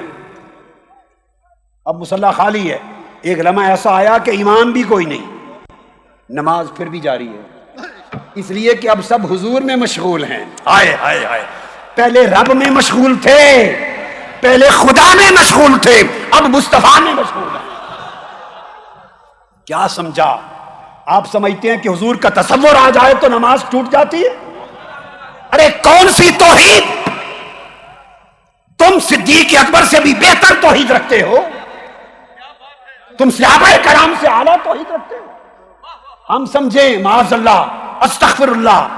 اب مصلی خالی ہے۔ ایک لمحہ ایسا آیا کہ امام بھی کوئی نہیں، نماز پھر بھی جاری ہے، اس لیے کہ اب سب حضور میں مشغول ہیں۔ ہائے ہائے ہائے، پہلے رب میں مشغول تھے، پہلے خدا میں مشغول تھے، اب مصطفیٰ میں مشغول ہیں۔ کیا سمجھا؟ آپ سمجھتے ہیں کہ حضور کا تصور آ جائے تو نماز ٹوٹ جاتی ہے؟ ارے کون سی توحید؟ تم صدیق اکبر سے بھی بہتر توحید رکھتے ہو، تم صحابہ کرام سے اعلیٰ توحید رکھتے ہو۔ ہم سمجھیں معاذ اللہ استغفر اللہ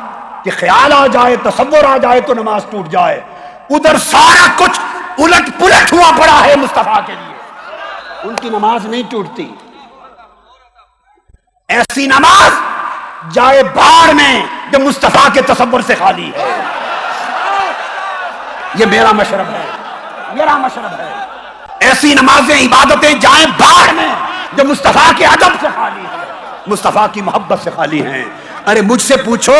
کہ خیال آ جائے، تصور آ جائے تو نماز ٹوٹ جائے، ادھر سارا کچھ الٹ پلٹ ہوا پڑا ہے مصطفیٰ کے لیے، ان کی نماز نہیں ٹوٹتی۔ ایسی نماز جائے باہر میں جو مصطفیٰ کے تصور سے خالی ہے۔ یہ میرا مشرب ہے، میرا مشرب ہے. ایسی نمازیں عبادتیں جائیں باہر میں جو مصطفیٰ کے ادب سے خالی ہیں, مصطفیٰ کی محبت سے خالی ہیں. ارے مجھ سے پوچھو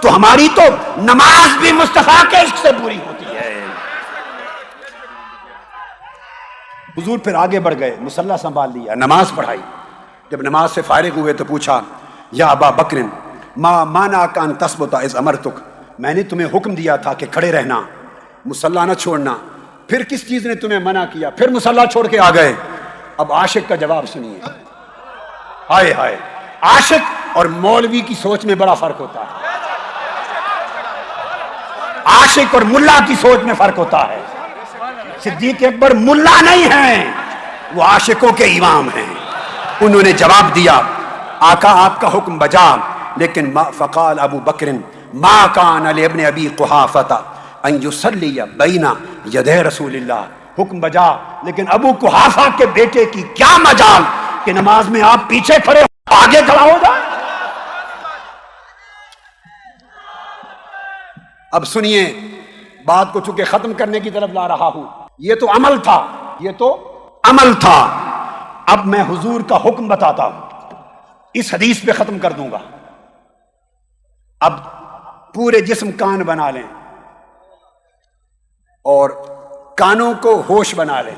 تو ہماری تو نماز بھی مصطفیٰ کے عشق سے پوری ہوتی ہے. حضور پھر آگے بڑھ گئے, مصلی سنبھال لیا, نماز پڑھائی. جب نماز سے فارغ ہوئے تو پوچھا یا ابا بکر ما مانعک ان تثبت اذ امرتک, میں نے تمہیں حکم دیا تھا کہ کھڑے رہنا, مصلی نہ چھوڑنا, پھر کس چیز نے تمہیں منع کیا؟ پھر مصلی چھوڑ کے آ گئے. اب عاشق کا جواب سنیے. ہائے ہائے, عاشق اور مولوی کی سوچ میں بڑا فرق ہوتا ہے. عاشق اور ملا کی سوچ میں فرق ہوتا ہے. صدیق اکبر ملا نہیں ہیں, وہ عاشقوں کے امام ہیں. انہوں نے جواب دیا آقا آپ کا حکم بجا, لیکن فقال ابو بکر ما کان لابن ابی قحافہ ان یصلی بین یدی رسول اللہ. حکم بجا, لیکن ابو قحافہ کے بیٹے کی کیا مجال کہ نماز میں آپ پیچھے کھڑے آگے کھڑا ہو جائے. اب سنیے بات کو, چونکہ ختم کرنے کی طرف لا رہا ہوں. یہ تو عمل تھا, یہ تو عمل تھا. اب میں حضور کا حکم بتاتا ہوں, اس حدیث پہ ختم کر دوں گا. اب پورے جسم کان بنا لیں اور کانوں کو ہوش بنا لیں,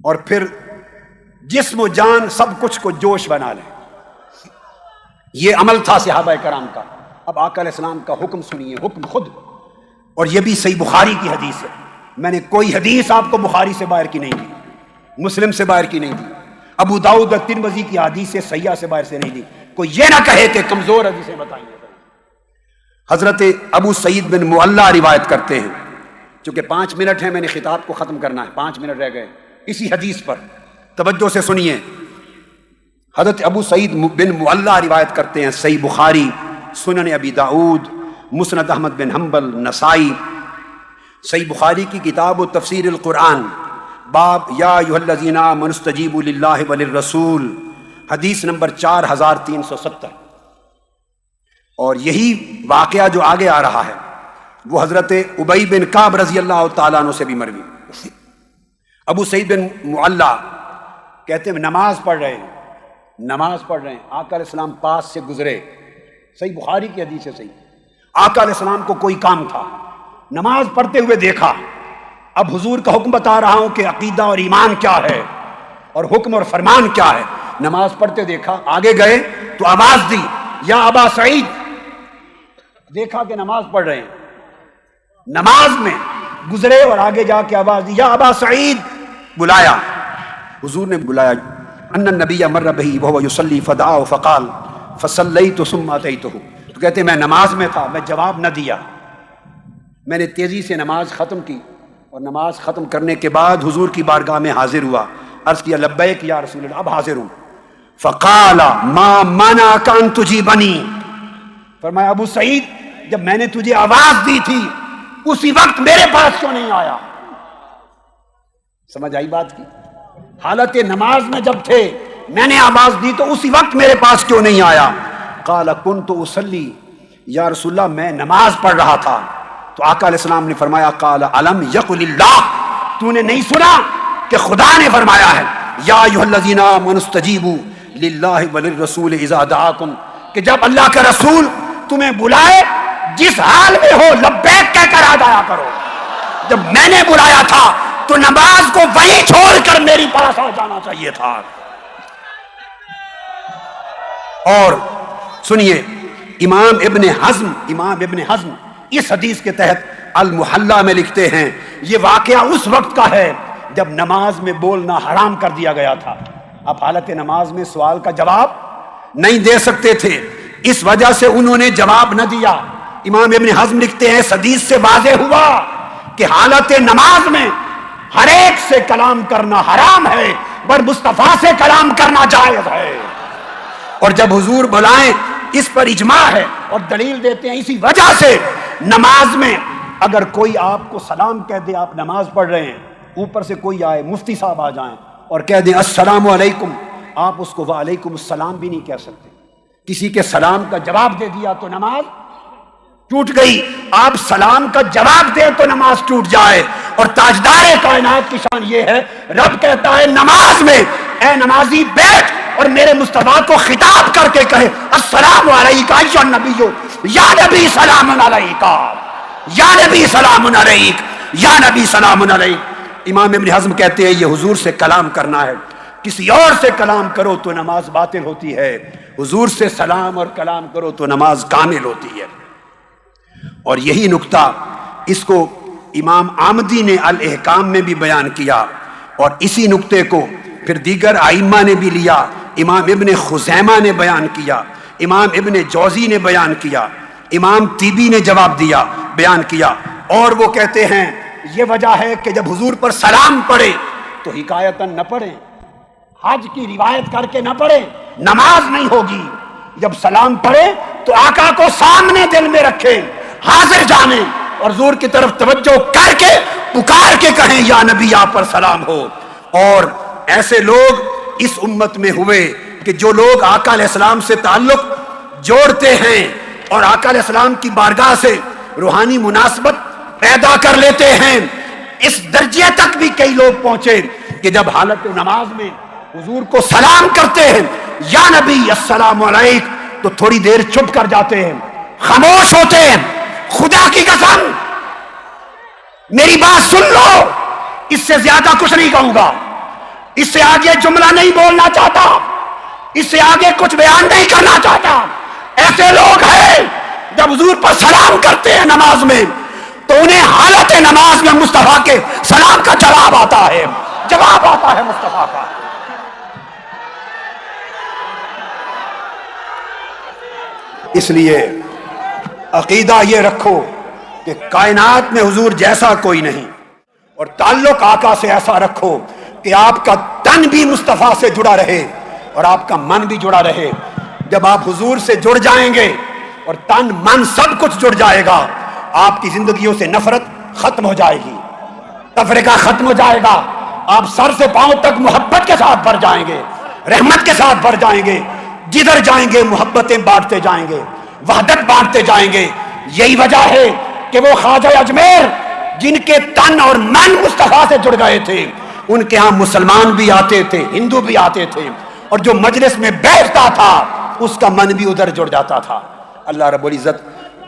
اور پھر جسم و جان سب کچھ کو جوش بنا لیں. یہ عمل تھا صحابہ کرام کا. اب آقا علیہ السلام کا حکم سنیے, حکم خود, اور یہ بھی صحیح بخاری کی حدیث ہے. میں نے کوئی حدیث آپ کو بخاری سے باہر کی نہیں دی, مسلم سے باہر کی نہیں دی, ابو داؤد اور ترمذی کی حدیث سے صحیحہ سے باہر سے نہیں دی. کوئی یہ نہ کہے کہ کمزور حدیثیں بتائیں. حضرت ابو سعید بن معلہ روایت کرتے ہیں, چونکہ 5 منٹ ہیں, میں نے خطاب کو ختم کرنا ہے, 5 منٹ رہ گئے. اسی حدیث پر توجہ سے سنیے. حضرت ابو سعید بن معلہ روایت کرتے ہیں, صحیح بخاری, سنن ابی داؤد, مسند احمد بن حنبل, نسائی. صحیح بخاری کی کتاب و تفسیر القرآن, باب یا ایھا الذین آمنوا استجیبوا للہ وللرسول, حدیث نمبر 4370. اور یہی واقعہ جو آگے آ رہا ہے وہ حضرت ابی بن کعب رضی اللہ تعالیٰ عنہ سے بھی مروی. ابو سعید بن معلہ کہتے ہیں نماز پڑھ رہے ہیں, نماز پڑھ رہے ہیں, آقا علیہ السلام پاس سے گزرے. صحیح بخاری کی حدیث ہے. صحیح, آقا علیہ السلام کو کوئی کام تھا, نماز پڑھتے ہوئے دیکھا. اب حضور کا حکم بتا رہا ہوں کہ عقیدہ اور ایمان کیا ہے اور حکم اور فرمان کیا ہے. نماز پڑھتے دیکھا, آگے گئے تو آواز دی یا ابا سعید. دیکھا کہ نماز پڑھ رہے ہیں, نماز میں گزرے اور آگے جا کے آواز دی یا ابا سعید. بلایا, حضور نے بلایا. ان النبی مر بہ وهو یصلی فدعا فقال فصلیت ثم اتیتہ. تو کہتے میں نماز میں تھا, میں جواب نہ دیا, میں نے تیزی سے نماز ختم کی, اور نماز ختم کرنے کے بعد حضور کی بارگاہ میں حاضر ہوا. عرض کیا لبیک یا رسول اللہ, اب حاضر ہوں. فقال ما منعک ان تجیبنی. فرمایا ابو سعید جب میں نے تجھے آواز دی تھی اسی وقت میرے پاس کیوں نہیں آیا؟ سمجھ آئی بات کی؟ حالت نماز میں جب تھے میں نے آواز دی تو اسی وقت میرے پاس کیوں نہیں آیا؟ قال كنت اصلی, یا رسول اللہ میں نماز پڑھ رہا تھا. تو آقا علیہ السلام نے فرمایا قال الم یقل اللہ, تو نے نہیں سنا کہ خدا نے فرمایا ہے یا ایھا الذین آمنوا استجیبوا للہ وللرسول اذا دعاکم, کہ جب اللہ کا رسول تمہیں بلائے جس حال میں ہو لبیک کہہ کر آ جایا کرو. جب میں نے بلایا تھا تو نماز کو وہیں چھوڑ کر میری پاس آ جانا چاہیے تھا. اور سنیے امام ابن حزم اس حدیث کے تحت المحلہ میں لکھتے ہیں یہ واقعہ اس وقت کا ہے جب نماز میں بولنا حرام کر دیا گیا تھا. اب حالت نماز میں سوال کا جواب نہیں دے سکتے تھے, اس وجہ سے انہوں نے جواب نہ دیا. امام ابن حزم لکھتے ہیں اس حدیث سے واضح ہوا کہ حالت نماز میں ہر ایک سے کلام کرنا حرام ہے پر مصطفیٰ سے کلام کرنا جائز ہے. اور جب حضور بلائیں اس پر اجماع ہے اور دلیل دیتے ہیں. اسی وجہ سے نماز میں اگر کوئی آپ کو سلام کہہ دے, آپ نماز پڑھ رہے ہیں, اوپر سے کوئی آئے, مفتی صاحب آ جائیں اور کہہ دیں السلام علیکم, آپ اس کو وعلیکم السلام بھی نہیں کہہ سکتے. کسی کے سلام کا جواب دے دیا تو نماز ٹوٹ گئی. آپ سلام کا جواب دیں تو نماز ٹوٹ جائے, اور تاجدار کائنات کی شان یہ ہے، رب کہتا ہے نماز میں اے نمازی بیٹھ اور میرے مصطفیٰ کو خطاب کر کے کہے السلام علیکہ ایھا النبی، یا نبی سلام علیکہ، یا نبی سلام علیک، یا نبی سلام علیک۔ امام ابن حزم کہتے ہیں یہ حضور سے کلام کرنا ہے، کسی اور سے کلام کرو تو نماز باطل ہوتی ہے، حضور سے سلام اور کلام کرو تو نماز کامل ہوتی ہے۔ اور یہی نکتہ اس کو امام آمدی نے الاحکام میں بھی بیان کیا، اور اسی نکتے کو پھر دیگر ائمہ نے بھی لیا، امام ابن خزیمہ نے بیان کیا، امام ابن جوزی نے بیان کیا، امام طیبی نے جواب دیا، بیان کیا، اور وہ کہتے ہیں یہ وجہ ہے کہ جب حضور پر سلام پڑھے تو حکایتاً نہ پڑھیں، حج کی روایت کر کے نہ پڑھیں، نماز نہیں ہوگی۔ جب سلام پڑھے تو آقا کو سامنے دل میں رکھیں، حاضر جانیں، اور حضور کی طرف توجہ کر کے پکار کے کہیں یا نبی آپ پر سلام ہو۔ اور ایسے لوگ اس امت میں ہوئے کہ جو لوگ آقا علیہ السلام سے تعلق جوڑتے ہیں اور آقا علیہ السلام کی بارگاہ سے روحانی مناسبت پیدا کر لیتے ہیں، اس درجے تک بھی کئی لوگ پہنچے کہ جب حالت نماز میں حضور کو سلام کرتے ہیں یا نبی السلام علیک تو تھوڑی دیر چپ کر جاتے ہیں، خاموش ہوتے ہیں۔ خدا کی قسم میری بات سن لو، اس سے زیادہ کچھ نہیں کہوں گا، اس سے آگے جملہ نہیں بولنا چاہتا، اس سے آگے کچھ بیان نہیں کرنا چاہتا۔ ایسے لوگ ہیں جب حضور پر سلام کرتے ہیں نماز میں تو انہیں حالت نماز میں مصطفیٰ کے سلام کا جواب آتا ہے، جواب آتا ہے مصطفیٰ کا۔ اس لیے عقیدہ یہ رکھو کہ کائنات میں حضور جیسا کوئی نہیں، اور تعلق آقا سے ایسا رکھو کہ آپ کا تن بھی مصطفیٰ سے جڑا رہے اور آپ کا من بھی جڑا رہے۔ جب آپ حضور سے جڑ جائیں گے اور تن من سب کچھ جڑ جائے گا، آپ کی زندگیوں سے نفرت ختم ہو جائے گی، تفرقہ ختم ہو جائے گا، آپ سر سے پاؤں تک محبت کے ساتھ بھر جائیں گے، رحمت کے ساتھ بھر جائیں گے، جدھر جائیں گے محبتیں بانٹتے جائیں گے، وحدت بانٹتے جائیں گے۔ یہی وجہ ہے کہ وہ خواجہ اجمیر جن کے تن اور من مصطفیٰ سے جڑ گئے تھے، ان کے ہاں مسلمان بھی آتے تھے، ہندو بھی آتے تھے، اور جو مجلس میں بیٹھتا تھا اس کا من بھی ادھر جڑ جاتا تھا۔ اللہ رب العزت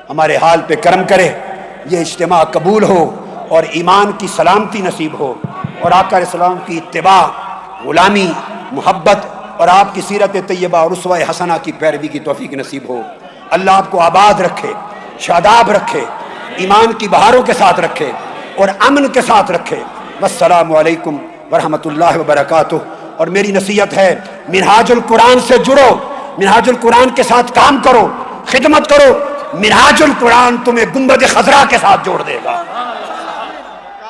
ہمارے حال پہ کرم کرے، یہ اجتماع قبول ہو اور ایمان کی سلامتی نصیب ہو، اور آقا علیہ السلام کی اتباع، غلامی، محبت اور آپ کی سیرت طیبہ اور اسوہ حسنہ کی پیروی کی توفیق نصیب ہو۔ اللہ آپ کو آباد رکھے، شاداب رکھے، ایمان کی بہاروں کے ساتھ رکھے اور امن کے ساتھ رکھے۔ والسلام علیکم ورحمۃ اللہ وبرکاتہ۔ اور میری نصیحت ہے منہاج القرآن سے جڑو، منہاج القرآن کے ساتھ کام کرو، خدمت کرو، منہاج القرآن تمہیں گنبد خضرا کے ساتھ جوڑ دے گا۔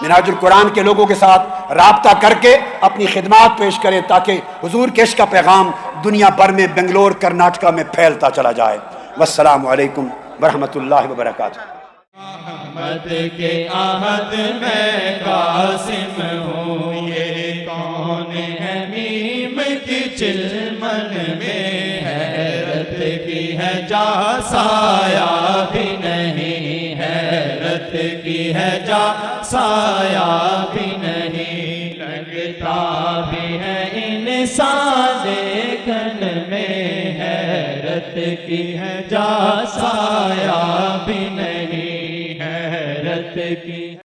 منہاج القرآن کے لوگوں کے ساتھ رابطہ کر کے اپنی خدمات پیش کریں تاکہ حضور کے عشق کا پیغام دنیا بھر میں، بنگلور، کرناٹکا میں پھیلتا چلا جائے۔ والسلام علیکم ورحمۃ اللہ وبرکاتہ۔ احمد کے عہد میں قاسم ہوں، یہ کون ہے میم کی چلمن میں، حیرت کی ہے جا سایہ بھی نہیں، حیرت کی ہے جا سایہ بھی نہیں، لگتا بھی ہے انسان دیکھن میں، حیرت کی ہے جا سایہ بھی نہیں، حیرت کی